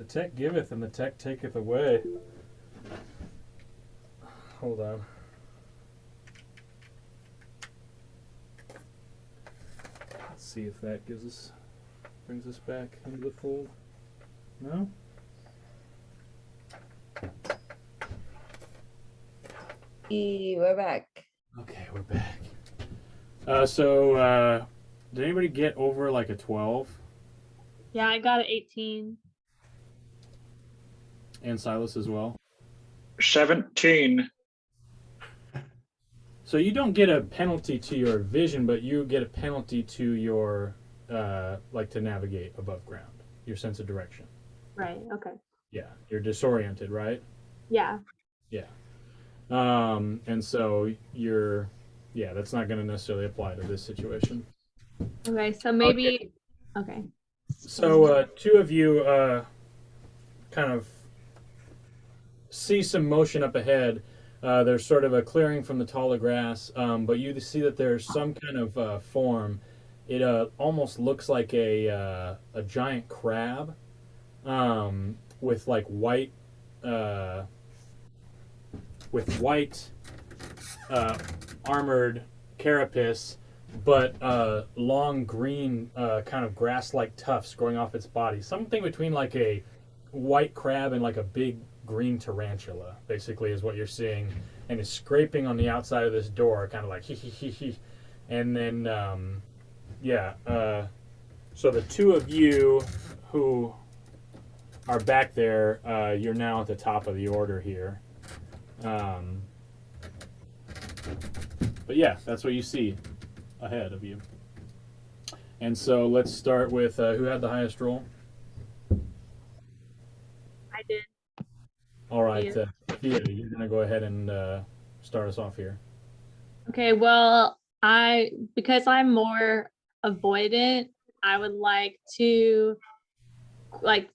tech giveth and the tech taketh away. Hold on. Let's see if that brings us back into the fold. No? We're back. Okay, we're back. Did anybody get over like a 12? Yeah, I got an 18. And Silas as well? 17. So you don't get a penalty to your vision, but you get a penalty to your, to navigate above ground, your sense of direction. Right. Okay. Yeah, you're disoriented, right? Yeah. Yeah. And so that's not going to necessarily apply to this situation. Okay. So maybe. Okay. So two of you kind of see some motion up ahead. There's sort of a clearing from the taller grass, but you see that there's some kind of form. It almost looks like a giant crab with like white white armored carapace, but long green kind of grass-like tufts growing off its body. Something between like a white crab and like a big green tarantula, basically, is what you're seeing, and is scraping on the outside of this door, kind of like hee hee hee hee. And then, so the two of you who are back there, you're now at the top of the order here. But yeah, that's what you see ahead of you. And so let's start with who had the highest roll? I did. All right, Yeah. Thea, you're going to go ahead and start us off here. Okay, well, because I'm more avoidant, I would like to, like,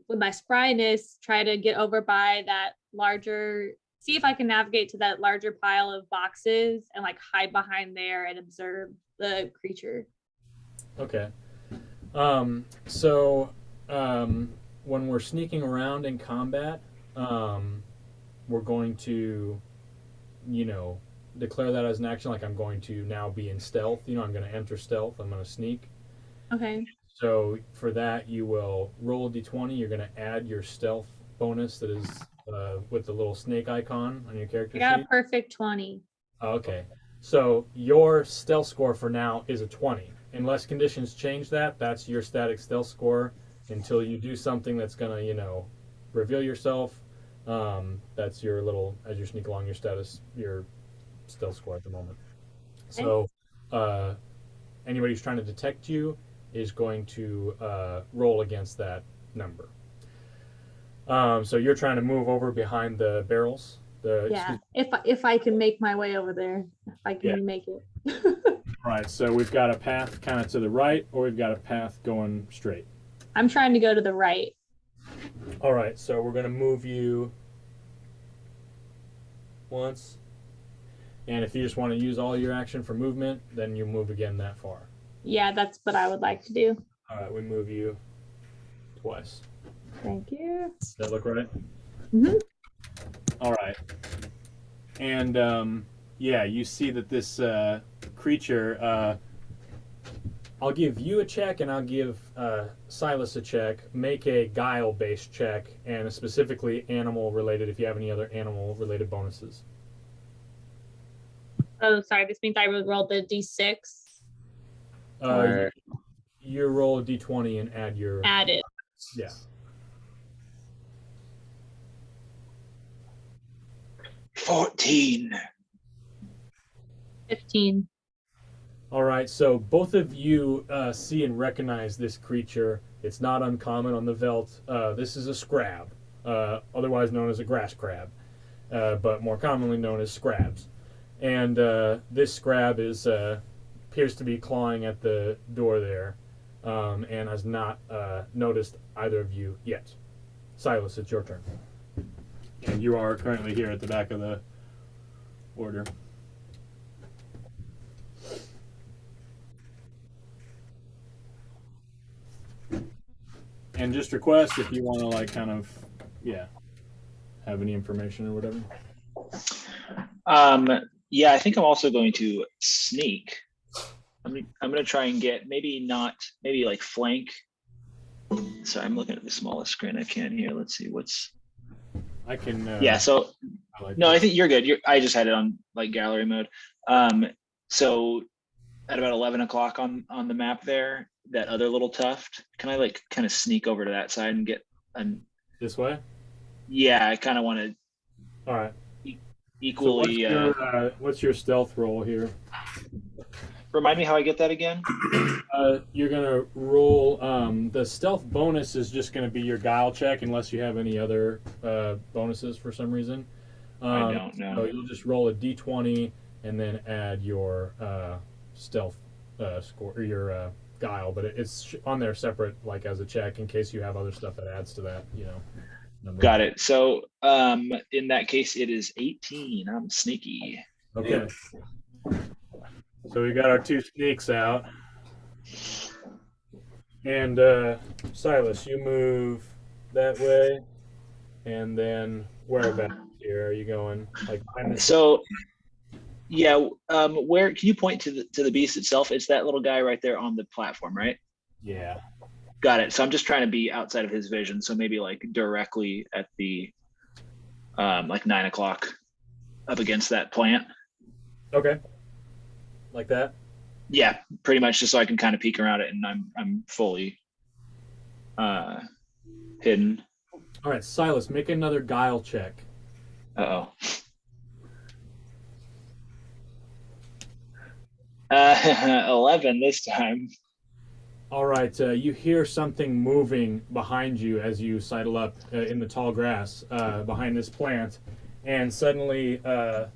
with my spryness, try to get over by that larger, see if I can navigate to that larger pile of boxes and like hide behind there and observe the creature. Okay. So when we're sneaking around in combat, we're going to, declare that as an action. Like I'm going to now be in stealth. I'm going to enter stealth. I'm going to sneak. Okay. So for that, you will roll a d20. You're going to add your stealth bonus that is with the little snake icon on your character I got sheet. a perfect 20. Oh, okay. So your stealth score for now is a 20. Unless conditions change that's your static stealth score until you do something that's going to, reveal yourself. That's your little, as you sneak along, your stealth score at the moment. Okay. So anybody who's trying to detect you is going to roll against that number. So you're trying to move over behind the barrels. Yeah, if I can make my way over there, if I can make it. Right, so we've got a path kind of to the right, or we've got a path going straight. I'm trying to go to the right. All right, so we're going to move you once. And if you just want to use all your action for movement, then you move again that far. Yeah, that's what I would like to do. All right, we move you twice. Thank you. Does that look right? Mm-hmm. All right. And you see that this creature, I'll give you a check and I'll give Silas a check. Make a guile-based check and specifically animal-related if you have any other animal-related bonuses. Oh, sorry. This means I would roll the d6. You roll a d20 and add your... Add it. Yeah. 14. 15. All right, so both of you see and recognize this creature. It's not uncommon on the Veldt. This is a scrab, otherwise known as a grass crab, but more commonly known as scrabs. And this scrab appears to be clawing at the door there, and has not noticed either of you yet. Silas, it's your turn. And you are currently here at the back of the order. And just request if you want to have any information or whatever. Yeah, I think I'm also going to sneak. I'm gonna try and get maybe like flank. So I'm looking at the smallest screen I can here. Let's see what's. I can. So I think you're good. I just had it on like gallery mode. So at about 11 o'clock on the map there, that other little tuft, can I like kind of sneak over to that side and get this way? Yeah, I kind of want to. All right. Equally. So what's your stealth roll here? Remind me how I get that again. You're gonna roll. The stealth bonus is just gonna be your guile check, unless you have any other bonuses for some reason. I don't know. So you'll just roll a d20 and then add your stealth score or your guile, but it's on there separate, like as a check, in case you have other stuff that adds to that. Number. Got it. So in that case, it is 18. I'm sneaky. Okay. So we got our two sneaks out. And Silas, you move that way. And then whereabouts here are you going? Like behind this? So yeah, where can you point to the beast itself? It's that little guy right there on the platform, right? Yeah. Got it. So I'm just trying to be outside of his vision. So maybe like directly at the like 9 o'clock up against that plant. Okay. Like that? Yeah, pretty much just so I can kind of peek around it and I'm fully hidden. All right, Silas, make another guile check. Uh-oh. 11 this time. All right, you hear something moving behind you as you sidle up in the tall grass behind this plant, and suddenly a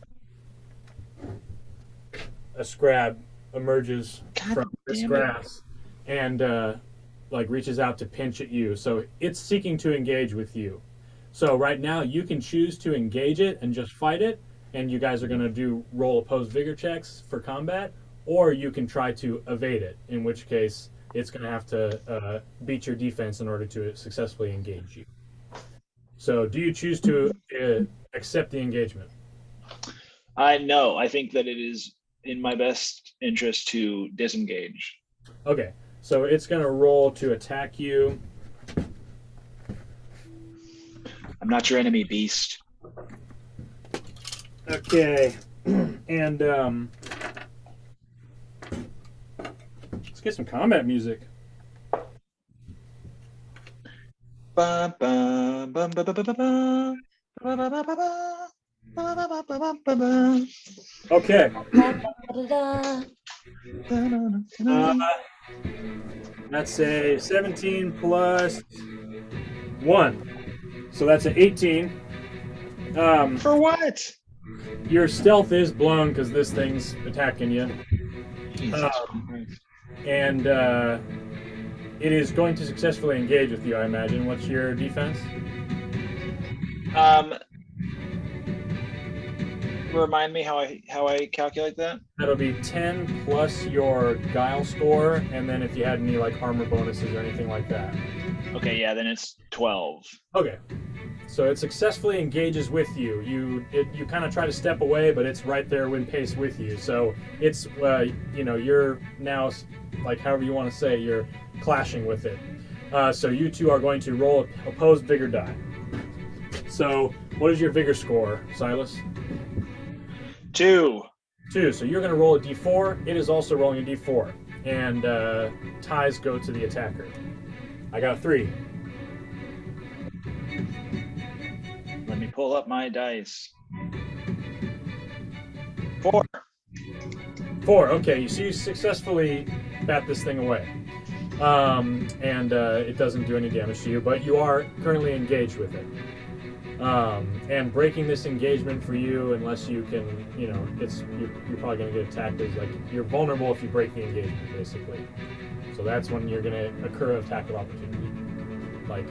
scrab emerges from this damn it. grass and like reaches out to pinch at you. So it's seeking to engage with you. So right now you can choose to engage it and just fight it, and you guys are going to roll opposed vigor checks for combat, or you can try to evade it, in which case it's going to have to beat your defense in order to successfully engage you. So do you choose to accept the engagement? No, I think that it is in my best interest to disengage. Okay, so it's going to roll to attack you. I'm not your enemy, beast. Okay, and let's get some combat music. Ba, ba, ba, ba, ba, ba, ba, ba, ba, ba, ba, ba. Okay. Da-da-da. That's a 17 plus 1. So that's an 18. For what? Your stealth is blown because this thing's attacking you. Jesus Christ. And it is going to successfully engage with you, I imagine. What's your defense? Remind me how I calculate that. That'll be 10 plus your guile score, and then if you had any like armor bonuses or anything like that. Okay, yeah, then it's 12. Okay. So it successfully engages with you. You kind of try to step away, but it's right there in pace with you. So it's you're now, like, however you want to say, you're clashing with it. So you two are going to roll opposed vigor die. So what is your vigor score, Silas? 2. 2. So you're going to roll a d4. It is also rolling a d4, and ties go to the attacker. I got a 3. Let me pull up my dice. 4. 4. Okay, you successfully bat this thing away, and it doesn't do any damage to you, but you are currently engaged with it. And breaking this engagement for you, unless you can, you're probably going to get attacked. Is like you're vulnerable if you break the engagement, basically. So that's when you're going to occur attack of opportunity. Like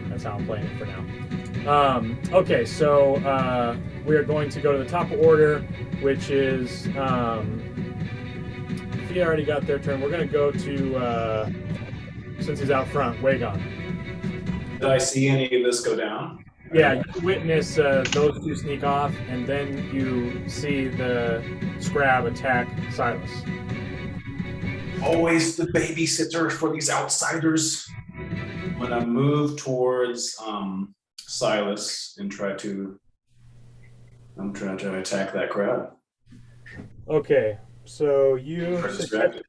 that's how I'm playing it for now. Okay, so we are going to go to the top of order, which is Fia already got their turn. We're going to go to since he's out front, Wagon. Did I see any of this go down? Yeah, you witness those two sneak off, and then you see the scrab attack Silas. Always the babysitter for these outsiders. I'm gonna move towards Silas and try to attack that crab. Okay, so you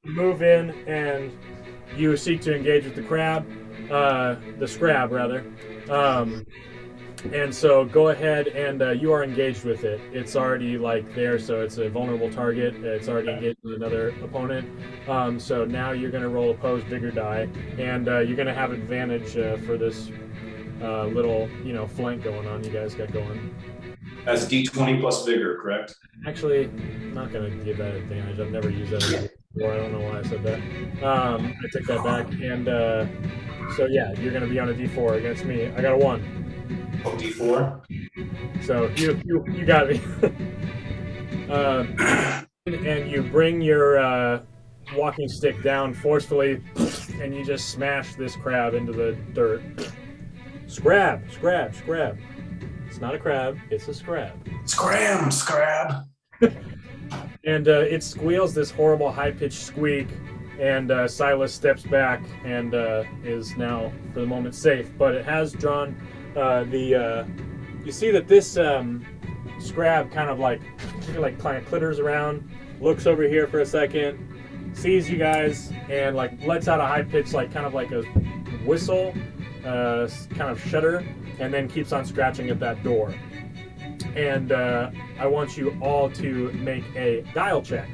move in and you seek to engage with the scrab rather. And so go ahead and you are engaged with it. It's already like there, so it's a vulnerable target. It's already engaged with another opponent. So now you're going to roll opposed vigor die, and you're going to have advantage for this little flank going on you guys got going. That's D20 plus vigor, correct? Actually, I'm not going to give that advantage. I've never used that before. I don't know why I said that. I take that back. And so yeah, you're going to be on a D4 against me. I got a 1. Oh, D4. So you got me. And you bring your walking stick down forcefully, and you just smash this crab into the dirt. Scrab. It's not a crab, it's a scrab. Scrab. And it squeals this horrible high-pitched squeak, and Silas steps back and is now, for the moment, safe. But it has drawn you see that this scrab kind of clitters around, looks over here for a second, sees you guys, and lets out a high-pitched, kind of like a whistle, kind of shudder, and then keeps on scratching at that door. And I want you all to make a guile check.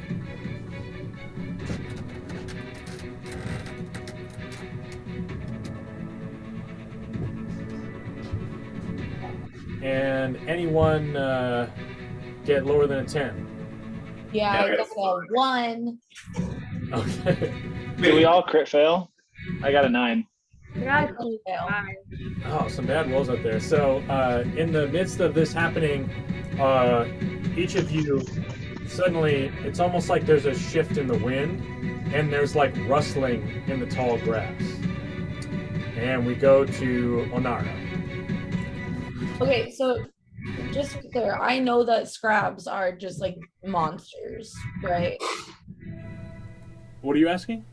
And anyone get lower than a 10? Yeah, Yeah, I got a 1. Okay. Did we all crit fail? I got a 9. Yeah, Fail. Oh, some bad rolls up there. So, in the midst of this happening, each of you suddenly, it's almost like there's a shift in the wind, and there's rustling in the tall grass. And we go to Onara. Okay, so just to be clear, I know that scrabs are just monsters, right? What are you asking?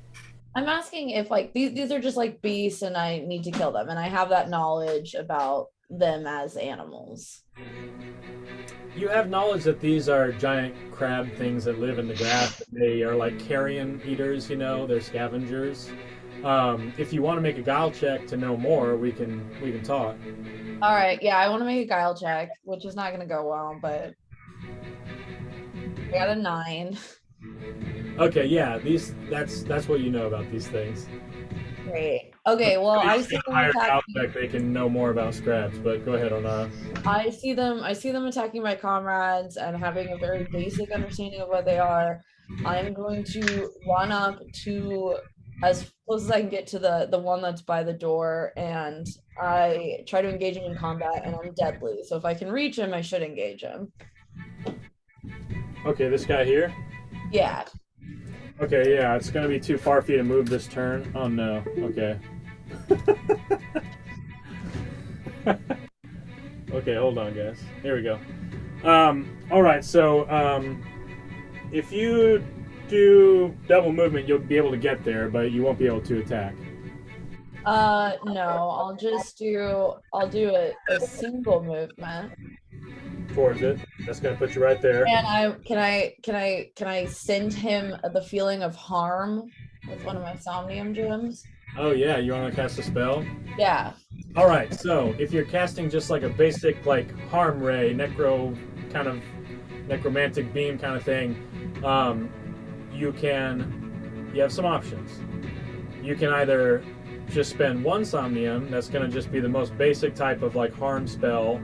I'm asking if these are just beasts and I need to kill them, and I have that knowledge about them as animals. You have knowledge that these are giant crab things that live in the grass. They are carrion eaters, they're scavengers. If you want to make a guile check to know more, we can talk. All right, yeah, I want to make a guile check, which is not going to go well, but I got a 9. Okay, yeah, that's what you know about these things. Great. Okay, well, I see them Higher guile attacking. check, they can know more about scrabs, but go ahead, Onara. I see them attacking my comrades and having a very basic understanding of what they are. I'm going to run up to as close as I can get to the one that's by the door, and I try to engage him in combat, and I'm deadly. So if I can reach him, I should engage him. Okay, this guy here? Yeah. Okay, yeah, it's gonna be too far for you to move this turn. Oh no, okay. Okay, hold on, guys. Here we go. Alright, so, if you do double movement, you'll be able to get there, but you won't be able to attack. No, I'll do a single movement. Towards it. That's gonna put you right there. And can I send him the feeling of harm with one of my somnium gems? Oh yeah, you wanna cast a spell? Yeah. Alright, so if you're casting just a basic harm ray, kind of necromantic beam kind of thing, you have some options. You can either just spend 1 somnium, that's going to just be the most basic type of harm spell,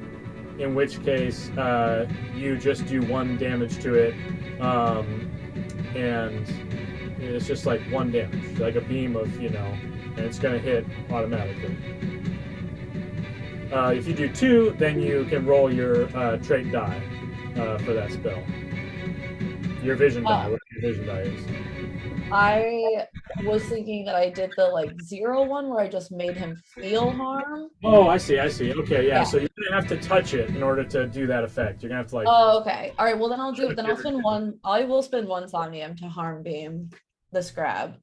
in which case you just do 1 damage to it, and it's just 1 damage, like a beam of, and it's going to hit automatically. If you do 2, then you can roll your trait die for that spell. Your vision die, whatever your vision die is. I was thinking that I did the 0 one where I just made him feel harm. Oh, I see. Okay, yeah. Yeah. So you're gonna have to touch it in order to do that effect. You're gonna have to Oh, okay. All right. Well, then I'll spend 1. I will spend 1 somnium to harm beam the scrab.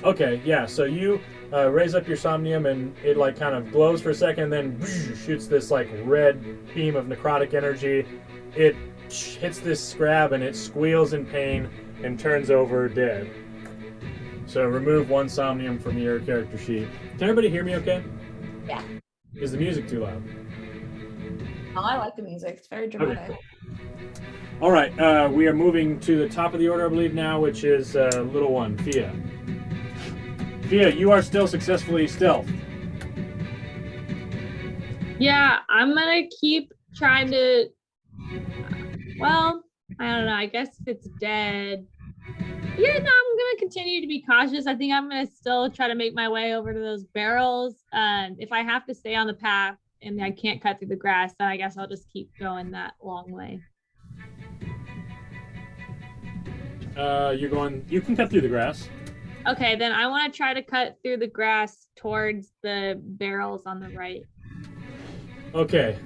Okay, yeah. So you raise up your somnium, and it kind of glows for a second, then shoots this red beam of necrotic energy. It hits this scrab, and it squeals in pain and turns over dead. So remove 1 somnium from your character sheet. Can everybody hear me okay? Yeah. Is the music too loud? Oh, I like the music. It's very dramatic. Okay, cool. All right, we are moving to the top of the order, I believe, now, which is little one, Fia. Fia, you are still successfully stealth. Yeah, I'm gonna keep trying to. Well, I don't know. I guess if it's dead. Yeah, no, I'm gonna continue to be cautious. I think I'm gonna still try to make my way over to those barrels. If I have to stay on the path and I can't cut through the grass, then I guess I'll just keep going that long way. You can cut through the grass. Okay, then I want to try to cut through the grass towards the barrels on the right. Okay,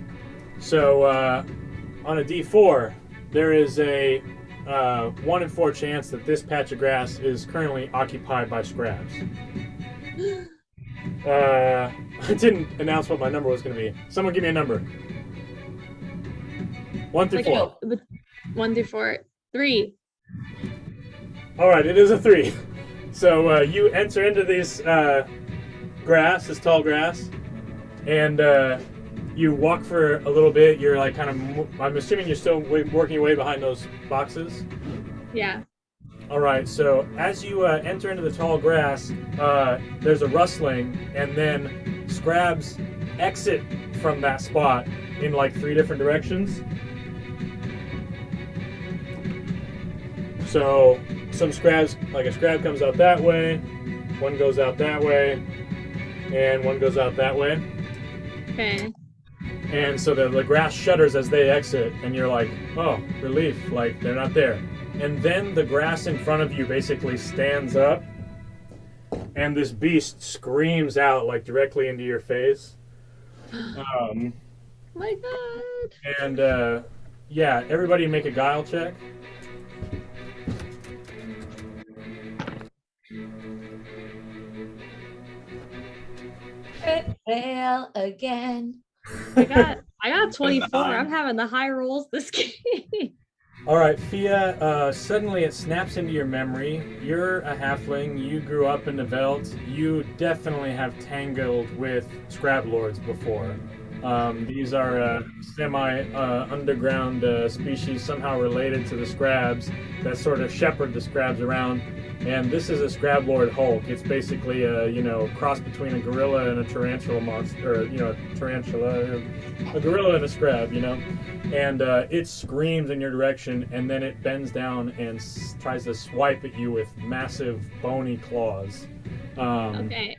so on a D4, there is a 1 in 4 chance that this patch of grass is currently occupied by scraps. I didn't announce what my number was going to be. Someone give me a number. 1 through 4. 1 through 4. 3. All right, it is a 3. So you enter into this grass, this tall grass, and you walk for a little bit. You're like kind of, I'm assuming you're still working your way behind those boxes. Yeah. All right, so as you enter into the tall grass, there's a rustling, and then scrabs exit from that spot in like 3 different directions. So some scrabs, like a scrab comes out that way, one goes out that way, and one goes out that way. Okay. And so the grass shudders as they exit, and you're like, oh, relief, like they're not there. And then the grass in front of you basically stands up, and this beast screams out like directly into your face. My God. And yeah, everybody make a guile check. Fail again. I got 24. I'm having the high rolls this game. All right, Fia, suddenly it snaps into your memory. You're a halfling. You grew up in the Veld. You definitely have tangled with Scrab Lords before. These are semi-underground species somehow related to the Scrabs that sort of shepherd the Scrabs around. And this is a Scrab Lord Hulk. It's basically a cross between a gorilla and a tarantula monster, or a gorilla and a Scrab, And it screams in your direction, and then it bends down and tries to swipe at you with massive bony claws. Okay.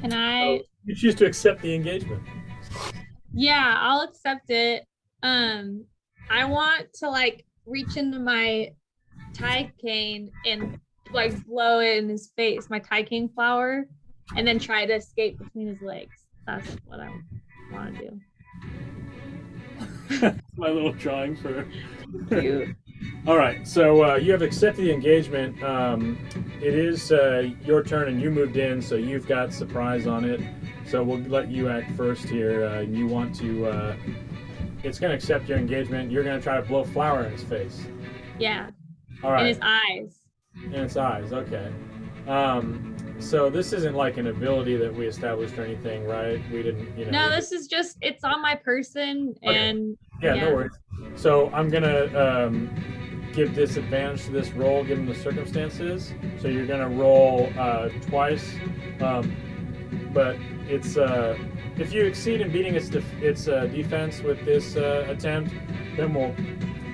Can I? So you choose to accept the engagement. Yeah, I'll accept it. I want to reach into my tie cane and blow it in his face, my tie cane flower, and then try to escape between his legs. That's what I want to do. My little drawing for Cute. All right, so you have accepted the engagement. It is your turn, and you moved in, so you've got surprise on it. So we'll let you act first here. You want to? It's going to accept your engagement. You're going to try to blow flour in his face. Yeah. All right. In his eyes. In its eyes. Okay. So this isn't like an ability that we established or anything, right? We didn't. No, this is just it's on my person, and yeah, no worries. So I'm gonna give disadvantage to this roll given the circumstances. So you're gonna roll twice, but it's if you exceed in beating its defense with this attempt, then we'll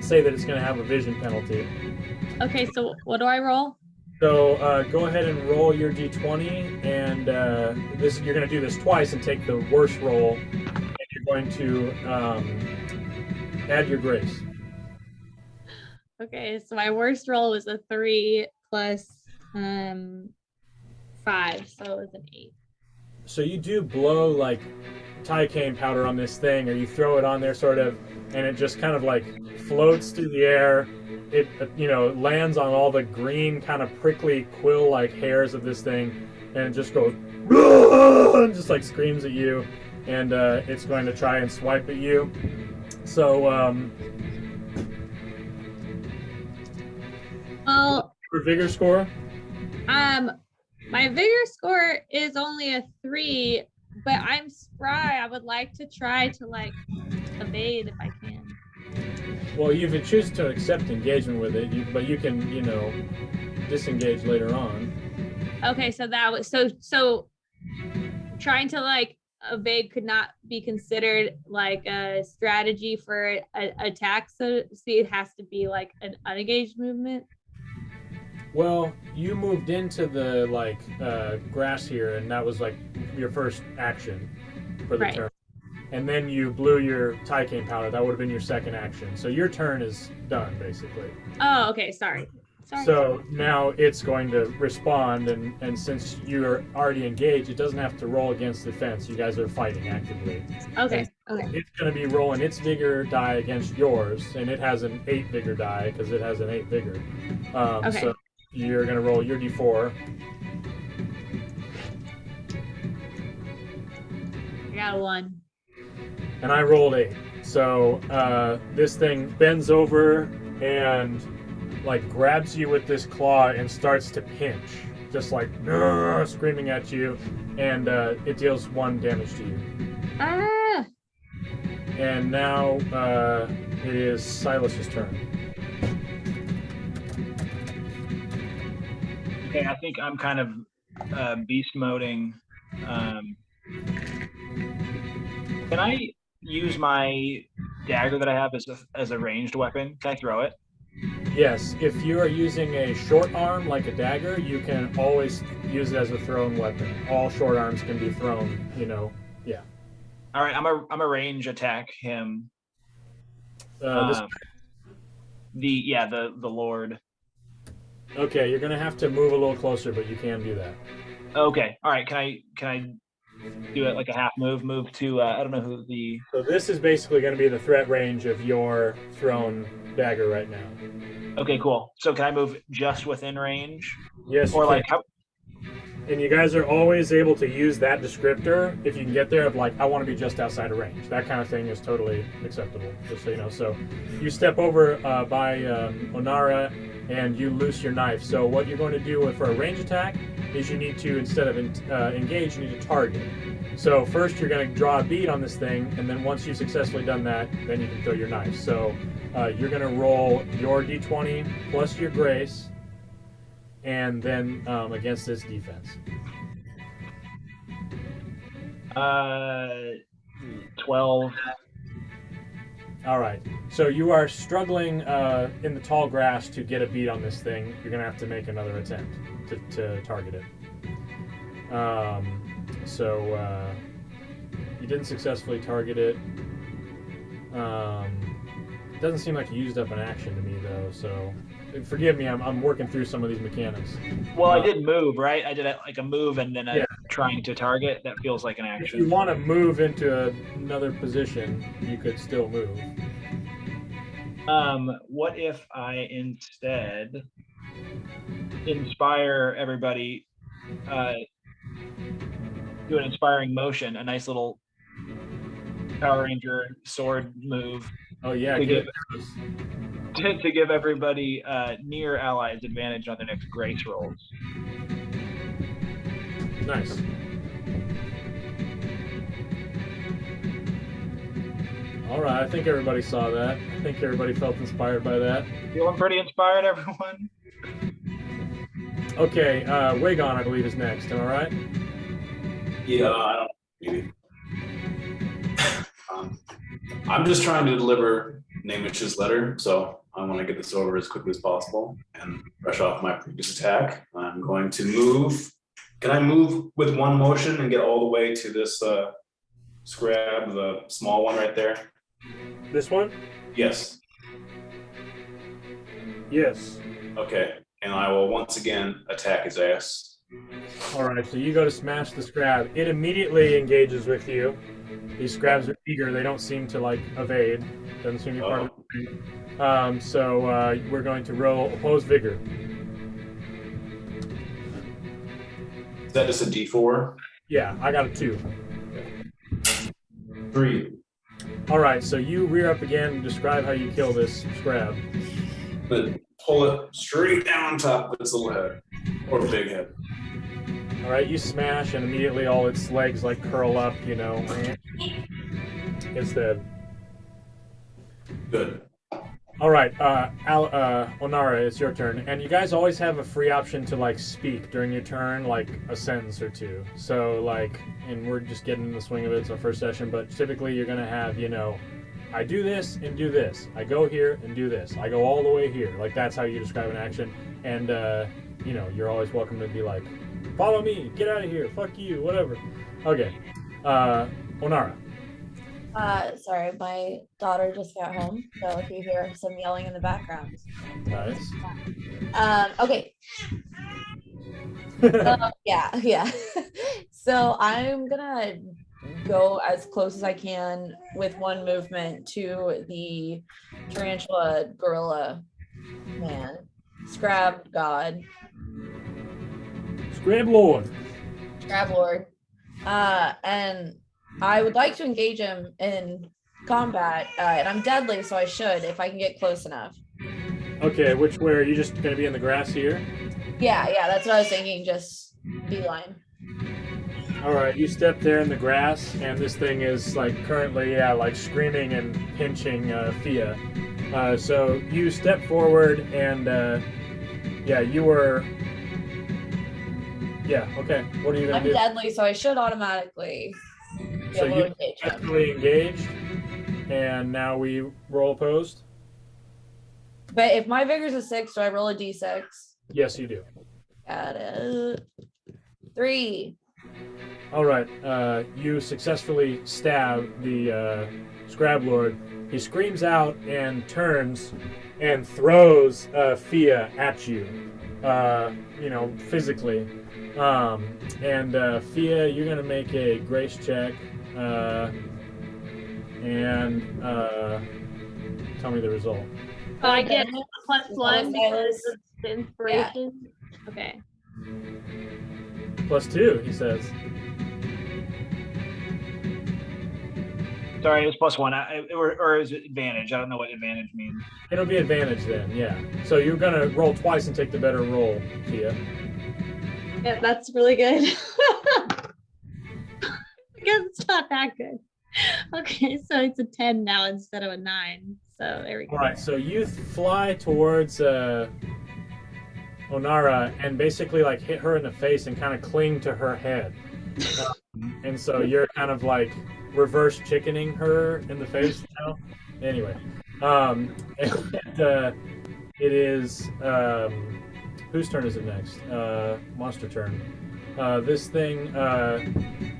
say that it's gonna have a vision penalty. Okay, so what do I roll? So go ahead and roll your d20, and you're going to do this twice and take the worst roll, and you're going to add your grace. Okay, so my worst roll was a 3 plus 5, so it was an 8. So you do blow like tie cane powder on this thing, or you throw it on there sort of, and it just kind of like floats through the air. It lands on all the green kind of prickly quill-like hairs of this thing, and it just goes and just like screams at you, and it's going to try and swipe at you. So your vigor score? My vigor score is only a 3, but I'm spry. I would like to try to evade if I can. Well, you can choose to accept engagement with it, but you can, disengage later on. Okay, so that was so trying to evade could not be considered like a strategy for an attack. So it has to be like an unengaged movement. Well, you moved into the grass here, and that was like your first action for the turn. And then you blew your tie cane powder. That would have been your second action. So your turn is done, basically. Oh, okay. Sorry. Sorry. So now it's going to respond, and since you're already engaged, it doesn't have to roll against the fence. You guys are fighting actively. Okay. Okay. It's going to be rolling its vigor die against yours, and it has an 8 vigor die because it has an 8 vigor. Okay. So you're going to roll your d4. I got a 1. And I rolled 8. So this thing bends over and like grabs you with this claw and starts to pinch, just like screaming at you, and it deals 1 damage to you. Ah! And now it is Silas's turn. Okay, I think I'm kind of beast moding. Can I use my dagger that I have as a ranged weapon? Can I throw it? Yes, if you are using a short arm like a dagger, you can always use it as a thrown weapon. All short arms can be thrown, Yeah. All right, I'm a range attack him. This The Lord. Okay, you're gonna have to move a little closer, but you can do that. Okay, all right. Can I do it like a half move to I don't know who the. So this is basically going to be the threat range of your thrown dagger right now. Okay, cool. So can I move just within range? Yes, Or you like can. And you guys are always able to use that descriptor if you can get there of like, I want to be just outside of range. That kind of thing is totally acceptable, just so you know. So you step over by Onara and you loose your knife. So what you're going to do for a range attack is you need to, instead of engage, you need to target. So first you're going to draw a bead on this thing, and then once you've successfully done that, then you can throw your knife. So you're going to roll your d20 plus your grace, and then against this defense. 12. All right. So you are struggling in the tall grass to get a bead on this thing. You're going to have to make another attempt to target it. So you didn't successfully target it. It doesn't seem like you used up an action to me, though, so forgive me, I'm working through some of these mechanics. Well, I did move, right? I did like a move and then trying to target. That feels like an If action. you want to move into another position, you could still move. What if I instead inspire everybody, do an inspiring motion, a nice little Power Ranger sword move Oh yeah, to give to give everybody near allies advantage on their next grace rolls. Nice. All right, I think everybody saw that. I think everybody felt inspired by that. Feeling pretty inspired, everyone? Okay, Wagon, I believe, is next. Am I right? Yeah, I don't maybe. I'm just trying to deliver Namish's letter, so I want to get this over as quickly as possible and brush off my previous attack. I'm going to move. Can I move with one motion and get all the way to this scrab, the small one right there? This one? Yes. Yes. Okay, and I will once again attack his ass. All right, so you go to smash the scrab. It immediately engages with you. These scrabs are eager. They don't seem to like evade. Doesn't seem to be part of the thing. So we're going to roll oppose vigor. Is that just a D4? Yeah, I got a 2. 3. All right, so you rear up again and describe how you kill this scrab. But pull it straight down on top of its little head, or big head. All right, you smash, and immediately all its legs like curl up. It's dead. Good. All right, Onara, it's your turn, and you guys always have a free option to like speak during your turn, like a sentence or two. So and we're just getting in the swing of it. It's our first session, but typically you're gonna have, I do this and do this. I go here and do this. I go all the way here. Like that's how you describe an action, and you're always welcome to be like, follow me, get out of here, fuck you, whatever. Okay, Onara. Sorry, my daughter just got home, so if you hear some yelling in the background. Nice. Okay. Yeah. So I'm gonna go as close as I can with one movement to the tarantula gorilla man, Scrab God, Scrab Lord. Scrab Lord. And I would like to engage him in combat, and I'm deadly, so I should if I can get close enough. Okay, which way are you just gonna be in the grass here? Yeah, that's what I was thinking. Just beeline. All right, you step there in the grass, and this thing is like currently, like screaming and pinching Fia. So you step forward, and you were. Yeah. Okay. What are you gonna I'm do? deadly, so I should automatically be So able you to engage him. successfully engaged, and now we roll opposed. But if my vigor's a 6, do I roll a d6? Yes, you do. Got it. 3. All right. You successfully stab the Scrab Lord. He screams out and turns and throws Fia at you. Physically. And Fia, you're gonna make a grace check. And tell me the result. I get Okay. +1 because of the inspiration. Okay. +2, he says. Sorry, it was +1. Or is it advantage? I don't know what advantage means. It'll be advantage then, yeah. So you're gonna roll twice and take the better roll, Fia. Yeah, that's really good. I guess it's not that good. Okay, so it's a 10 now instead of a 9. So there we go. All right, so you fly towards Onara and basically like hit her in the face and kind of cling to her head. And so you're kind of like reverse chickening her in the face now. Anyway, it is whose turn is it next? Monster turn. This thing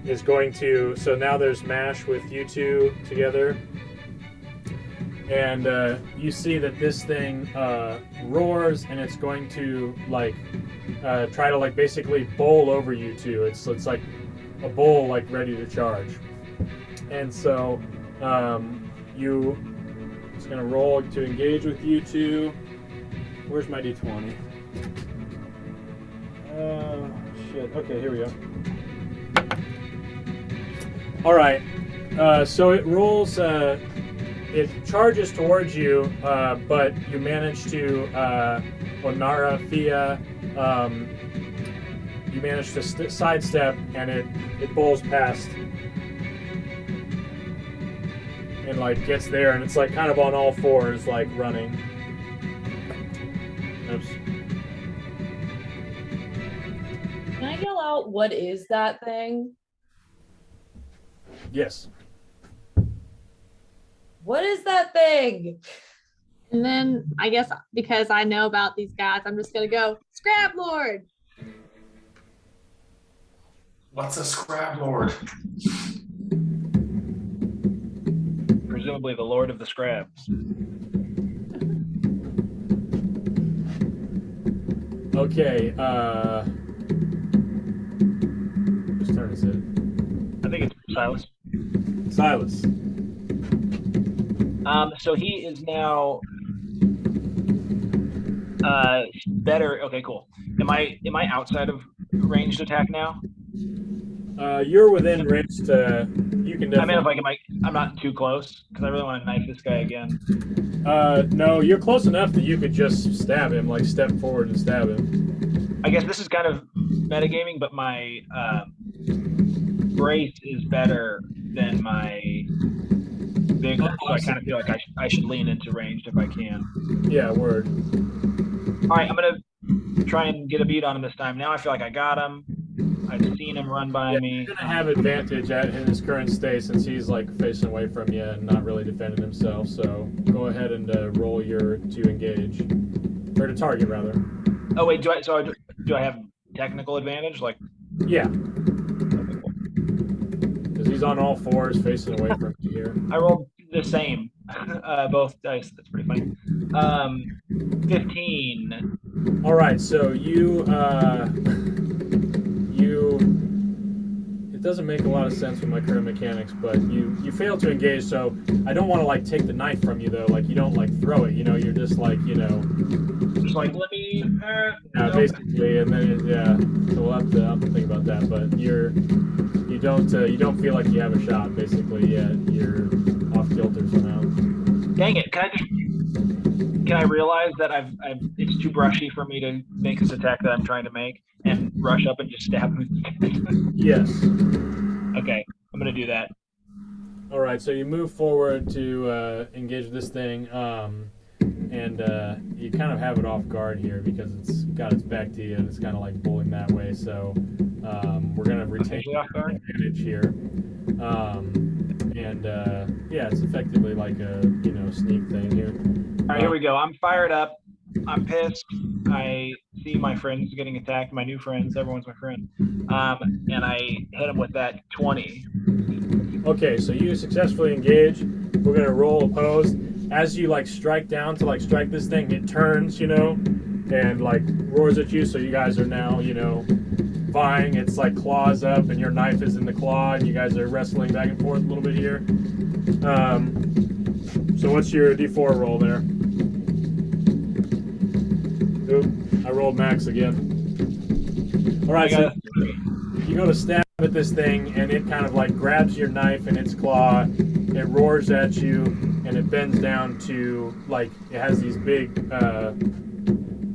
is going to. So now there's mash with you two together, and you see that this thing roars, and it's going to like try to like basically bowl over you two. It's like a bull like ready to charge, and so it's gonna roll to engage with you two. Where's my d20? Shit. Okay, here we go. All right. So it rolls. It charges towards you, but you manage to Onara Fia. You manage to sidestep, and it bowls past, and like gets there, and it's like kind of on all fours, like running. Oops. Can I yell out, what is that thing? Yes. What is that thing? And then I guess because I know about these guys, I'm just gonna go Scrab Lord. What's a Scrab Lord? Presumably the Lord of the Scrabs. Okay. Whose turn is it? I think it's Silas. Silas. So he is now better. Okay, cool. Am I outside of ranged attack now? You're within range to. You can definitely. I mean, if I'm not too close because I really want to knife this guy again. No, you're close enough that you could just stab him, like step forward and stab him. I guess this is kind of metagaming, but my brace is better than my vigor, so I kind of feel like I should lean into ranged if I can. Yeah, word. All right, I'm gonna try and get a beat on him this time. Now I feel like I got him. I've seen him run by me. He's gonna have advantage in his current state since he's like facing away from you and not really defending himself. So go ahead and roll your to engage or to target rather. Oh wait, do I have technical advantage? Like yeah, because he's He's on all fours, facing away from you here. I rolled the same, both dice. That's pretty funny. 15. All right, so you it doesn't make a lot of sense with my current mechanics, but you fail to engage. So I don't want to like take the knife from you though. Like you don't like throw it. You know, you're just like Just like let me. Nope. basically, and then So we'll have to think about that. But you don't feel like you have a shot. Basically, you're off kilter somehow. Dang it! Can I realize that it's too brushy for me to make this attack that I'm trying to make and rush up and just stab him? Yes. Okay, I'm gonna do that. All right, so you move forward to engage this thing, and you kind of have it off guard here because it's got its back to you and it's kind of like pulling that way. So we're gonna retain Officially off guard? advantage here, it's effectively like a sneak thing here. All right, here we go. I'm fired up. I'm pissed. I see my friends getting attacked, my new friends. Everyone's my friend. And I hit him with that 20. Okay, so you successfully engage. We're gonna roll opposed. As you like strike down to like strike this thing, it turns, and like roars at you. So you guys are now, vying. It's like claws up, and your knife is in the claw, and you guys are wrestling back and forth a little bit here. So what's your D4 roll there? Oop, I rolled max again. All right, so you go to stab at this thing, and it kind of like grabs your knife in its claw. It roars at you, and it bends down to like it has these big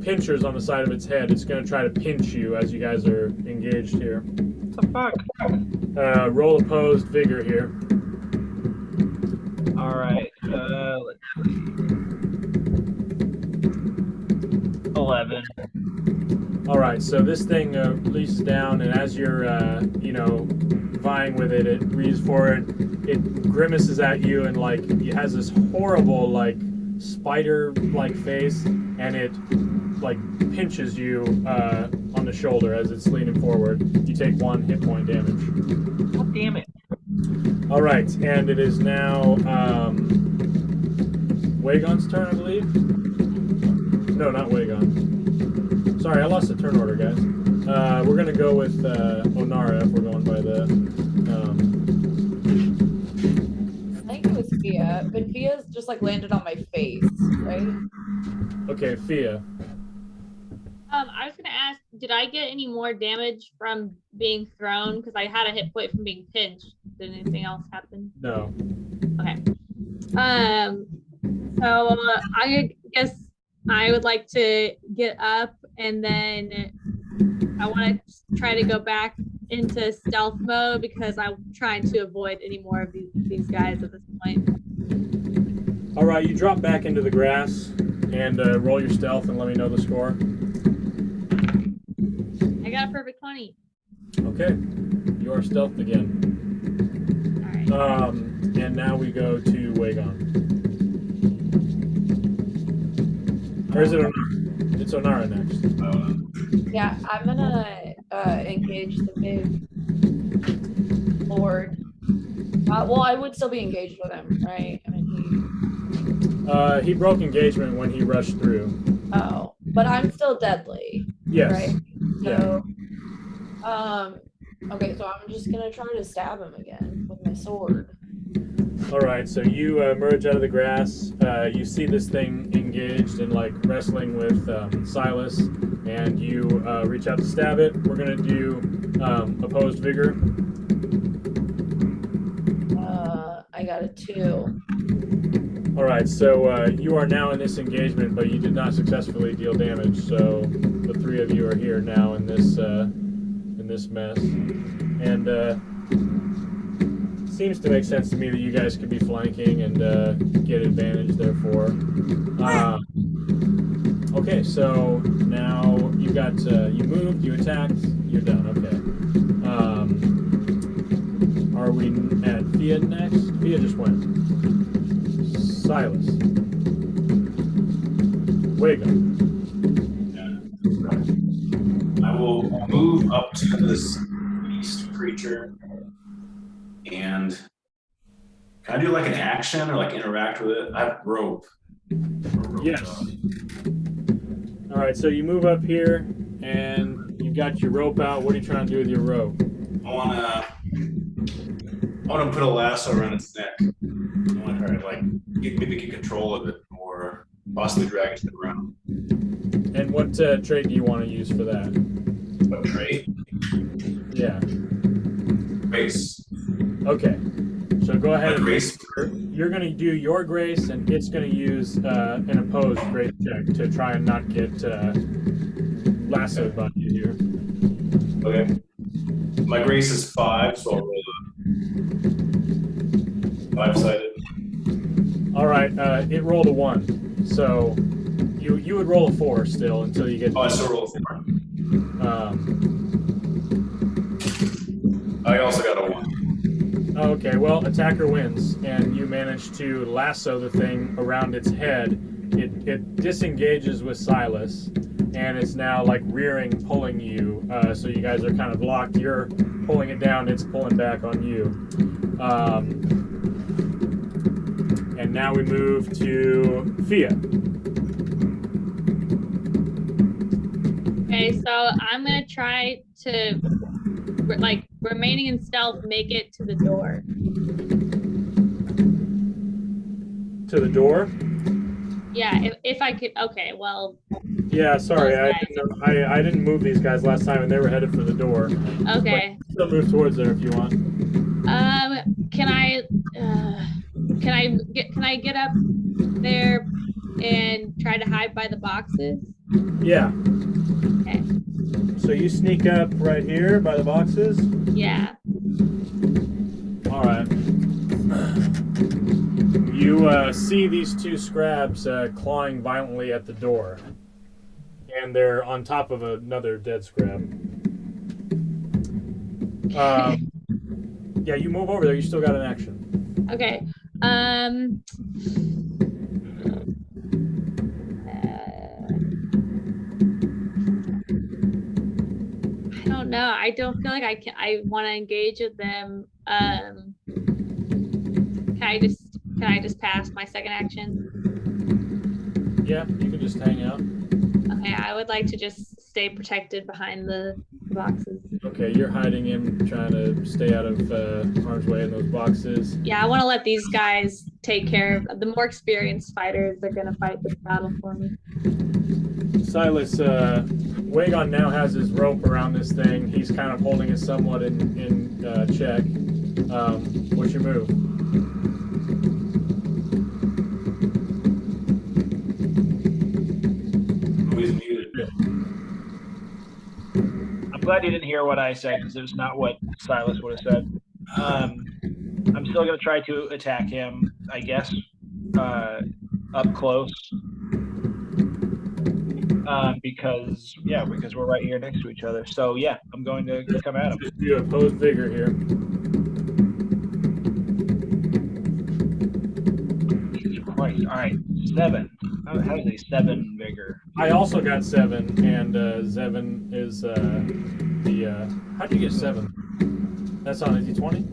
pinchers on the side of its head. It's going to try to pinch you as you guys are engaged here. What the fuck? Roll opposed vigor here. All right. Let's see. 11. All right, so this thing releases down, and as you're, vying with it, it reaches forward, it grimaces at you, and like it has this horrible like spider-like face, and it like pinches you on the shoulder as it's leaning forward. You take 1 hit point damage. God damn it. All right, and it is now Wagon's turn, I believe. No, not Wagon. Sorry, I lost the turn order, guys. We're gonna go with Onara if we're going by the. I think it was Fia, but Fia's just like landed on my face, right? Okay, Fia. I was gonna ask, did I get any more damage from being thrown? Because I had a hit point from being pinched. Did anything else happen? No. Okay. So I guess I would like to get up, and then I want to try to go back into stealth mode because I'm trying to avoid any more of these guys at this point. All right, you drop back into the grass and roll your stealth and let me know the score. I got a perfect 20. Okay, you are stealthed again. All right. And now we go to Wagon. Or is it Onara? It's Onara next. Yeah, I'm gonna engage the big lord. Well, I would still be engaged with him, right? I mean, He broke engagement when he rushed through. oh, but I'm still deadly. Yes. Right. Yeah. So, okay, so I'm just gonna try to stab him again with my sword. All right, so you emerge out of the grass. You see this thing engaged in like wrestling with Silas, and you reach out to stab it. We're gonna do opposed vigor. I got a 2. All right, so you are now in this engagement, but you did not successfully deal damage. So the 3 of you are here now in this mess, and seems to make sense to me that you guys could be flanking and get advantage. Therefore, okay. So now you got you moved, you attacked, you're done. Okay. Are we at Fia next? Fia just went. Silas. Wago. I will move up to this beast creature and Can I do like an action or like interact with it? I have rope. Yes. All right, so you move up here, and you got your rope out. What are you trying to do with your rope? I wanna put a lasso around its neck. I want her to like maybe get control of it or possibly drag it to the ground. And what trait do you want to use for that? What trait? Yeah. Grace. Okay. So go ahead and Grace. you're going to do your grace, and it's going to use an opposed grace check to try and not get lassoed by you here. Okay. My grace is 5, so I'll roll a 5-sided. All right. It rolled a 1, so you would roll a 4 still until you get. Oh, I still roll a 4. I also got a 1. Okay, well, attacker wins, and you manage to lasso the thing around its head. It disengages with Silas, and it's now like rearing, pulling you. So you guys are kind of locked. You're pulling it down, it's pulling back on you. And now we move to Fia. Okay, so I'm gonna try to, like, remaining in stealth, make it to the door. To the door? Yeah, if I could. Okay, well. Yeah, sorry, Those I didn't move these guys last time, and they were headed for the door. Okay. But still move towards there if you want. Can I get up there and try to hide by the boxes? Yeah. Okay. So you sneak up right here by the boxes. Yeah. All right. You see these two scrabs clawing violently at the door, and they're on top of another dead scrab. Yeah, you move over there. You still got an action. Okay. I don't know. I don't feel like I want to engage with them. Can I just pass my second action? Yeah, you can just hang out. Okay, I would like to just stay protected behind the boxes. Okay, you're hiding in, trying to stay out of harm's way in those boxes. Yeah, I want to let these guys take care of the more experienced fighters. They're gonna fight this battle for me. Silas, Wagon now has his rope around this thing. He's kind of holding it somewhat in check. What's your move? Always muted. I'm glad you didn't hear what I said because it was not what Silas would have said. I'm still going to try to attack him, I guess, up close. Because we're right here next to each other. So yeah, I'm going to come at him. Just do opposed vigor here. Jesus Christ! All right, 7. How is a 7 vigor? I also got 7, and Zevin is how'd you get 7? That's on a D20?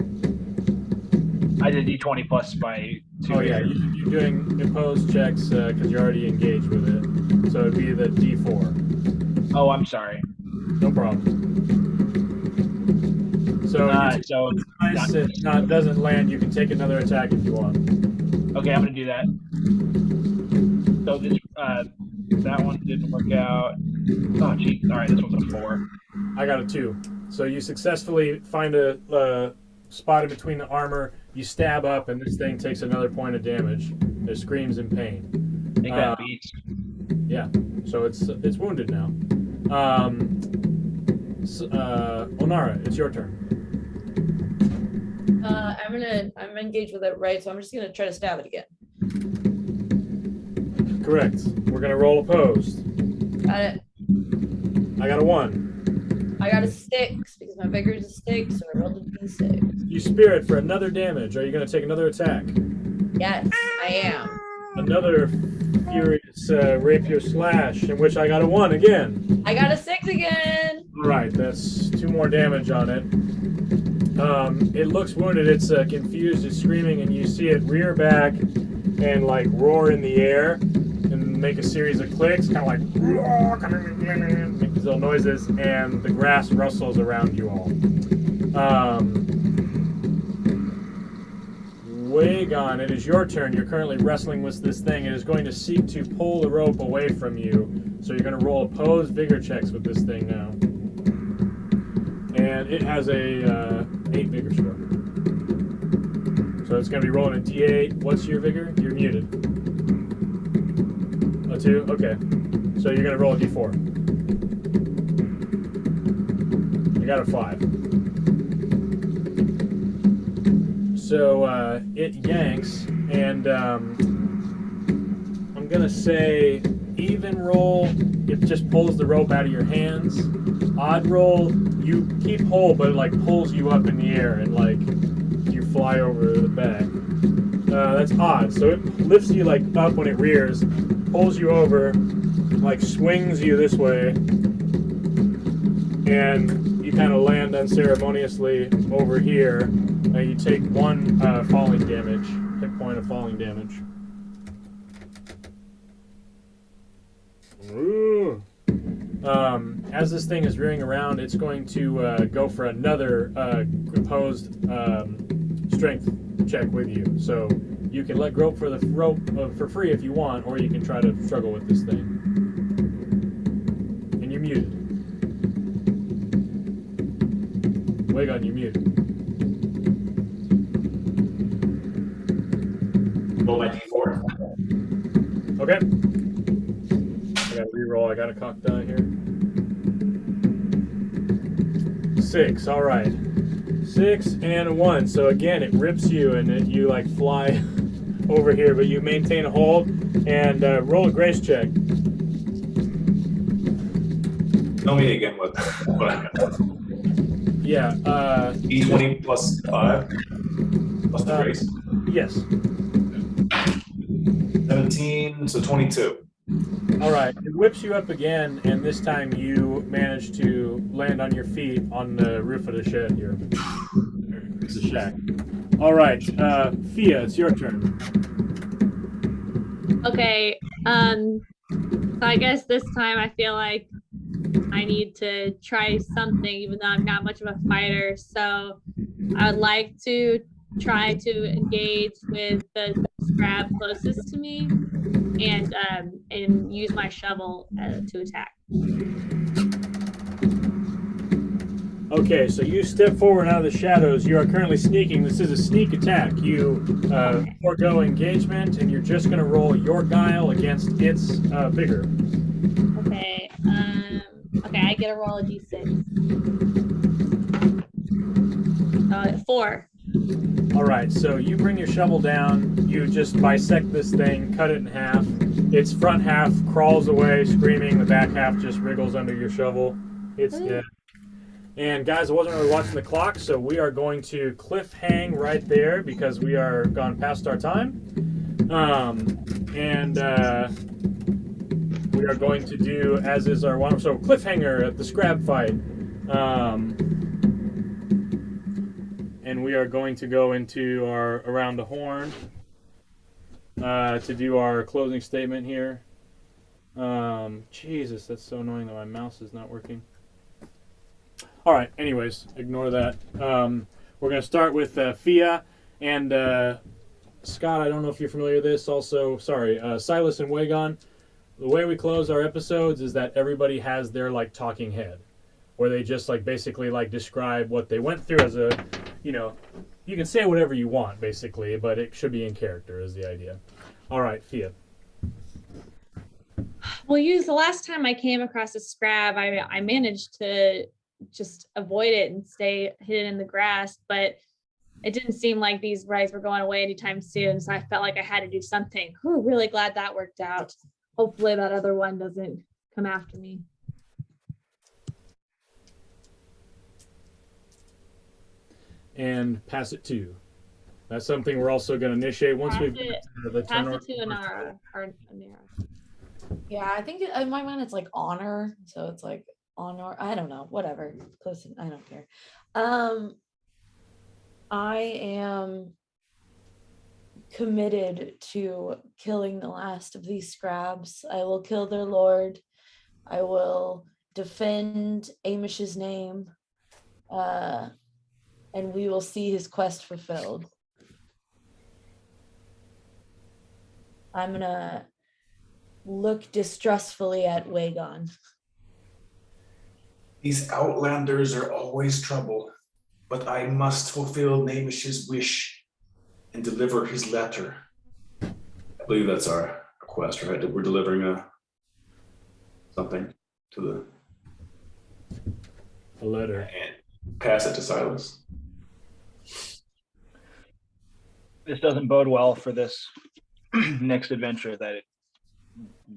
I did D20 plus my 2. Oh yeah, you're doing opposed checks because you're already engaged with it. So it'd be the D4. Oh, I'm sorry. No problem. So Nice, it doesn't land. You can take another attack if you want. okay, I'm going to do that. So this that one didn't work out. Oh, geez. All right, this one's a 4. I got a 2. So you successfully find a spot in between the armor. You stab up, and this thing takes another point of damage. It screams in pain. I think that beats. Yeah. So it's wounded now. Onara, it's your turn. I'm engaged with it, right? So I'm just gonna try to stab it again. Correct. We're gonna roll opposed. Got it. I got a 1. I got a 6 because my vigor is a 6, so I rolled a D6. You spear it for another damage. Are you gonna take another attack? Yes, I am. Another furious rapier slash, in which I got a 1 again. I got a 6 again. All right, that's 2 more damage on it. It looks wounded. It's confused. It's screaming, and you see it rear back and like roar in the air and make a series of clicks, kind of like make these little noises, and the grass rustles around you all. Wagon, it is your turn. You're currently wrestling with this thing. It is going to seek to pull the rope away from you. So you're going to roll opposed vigor checks with this thing now. And it has a 8 vigor score. So it's going to be rolling a d8. What's your vigor? You're muted. A 2? Okay. So you're going to roll a d4. You got a 5. So it yanks, and I'm going to say even roll, it just pulls the rope out of your hands. Odd roll, you keep whole, but it like pulls you up in the air and like you fly over the back. That's odd. So it lifts you like up when it rears, pulls you over, like swings you this way, and you kind of land unceremoniously over here. You take 1 falling damage, hit point of falling damage. Ooh. As this thing is rearing around, it's going to go for another opposed strength check with you. So you can let go for the rope for free if you want, or you can try to struggle with this thing. And you're muted. Wagon, you're muted. Roll my d4. Okay. I gotta reroll. I got a cocked die here. 6. All right. 6 and a 1. So again, it rips you, and you like fly over here, but you maintain a hold and roll a grace check. Tell me again what I got. Yeah. D20 plus 5 plus the grace. Yes. 17, so 22. All right. It whips you up again, and this time you manage to land on your feet on the roof of the shed here. It's a shack. All right. Fia, it's your turn. Okay. So I guess this time I feel like I need to try something, even though I'm not much of a fighter. So I would like to try to engage with the scrab closest to me and use my shovel to attack. Okay, so you step forward out of the shadows. You are currently sneaking. This is a sneak attack. You forego engagement, and you're just going to roll your guile against its vigor. Okay. Okay, I get a roll of d6. 4. All right, so you bring your shovel down. You just bisect this thing, cut it in half. Its front half crawls away, screaming. The back half just wriggles under your shovel. It's dead. And guys, I wasn't really watching the clock, so we are going to cliffhang right there because we are gone past our time. We are going to do, as is our one, so cliffhanger at the scrab fight. And we are going to go into our around the horn to do our closing statement here. Jesus, that's so annoying that my mouse is not working. All right, anyways, ignore that. We're going to start with Fia and Scott. I don't know if you're familiar with this. Also, sorry, Silas and Wagon. The way we close our episodes is that everybody has their like talking head, where they just like basically like describe what they went through as a, you can say whatever you want basically, but it should be in character is the idea. All right, Fia. Well, the last time I came across a scrab, I managed to just avoid it and stay hidden in the grass, but it didn't seem like these rights were going away anytime soon, so I felt like I had to do something. Really glad that worked out. Hopefully that other one doesn't come after me. And pass it to. That's something we're also going to initiate once we've pass it to Anara. Yeah, I think in my mind it's like honor, so it's like honor. I don't know, whatever. Close. I don't care. I am committed to killing the last of these scrabs. I will kill their lord. I will defend Amish's name. And we will see his quest fulfilled. I'm gonna look distrustfully at Wagon. These outlanders are always trouble, but I must fulfill Namish's wish and deliver his letter. I believe that's our quest, right? That we're delivering something to A letter. and pass it to Silas. This doesn't bode well for this next adventure that it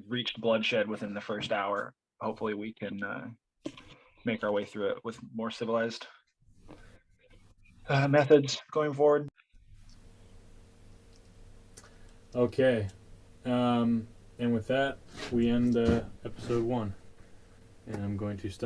reached bloodshed within the first hour. Hopefully we can make our way through it with more civilized methods going forward. Okay. And with that, we end episode 1. And I'm going to stop.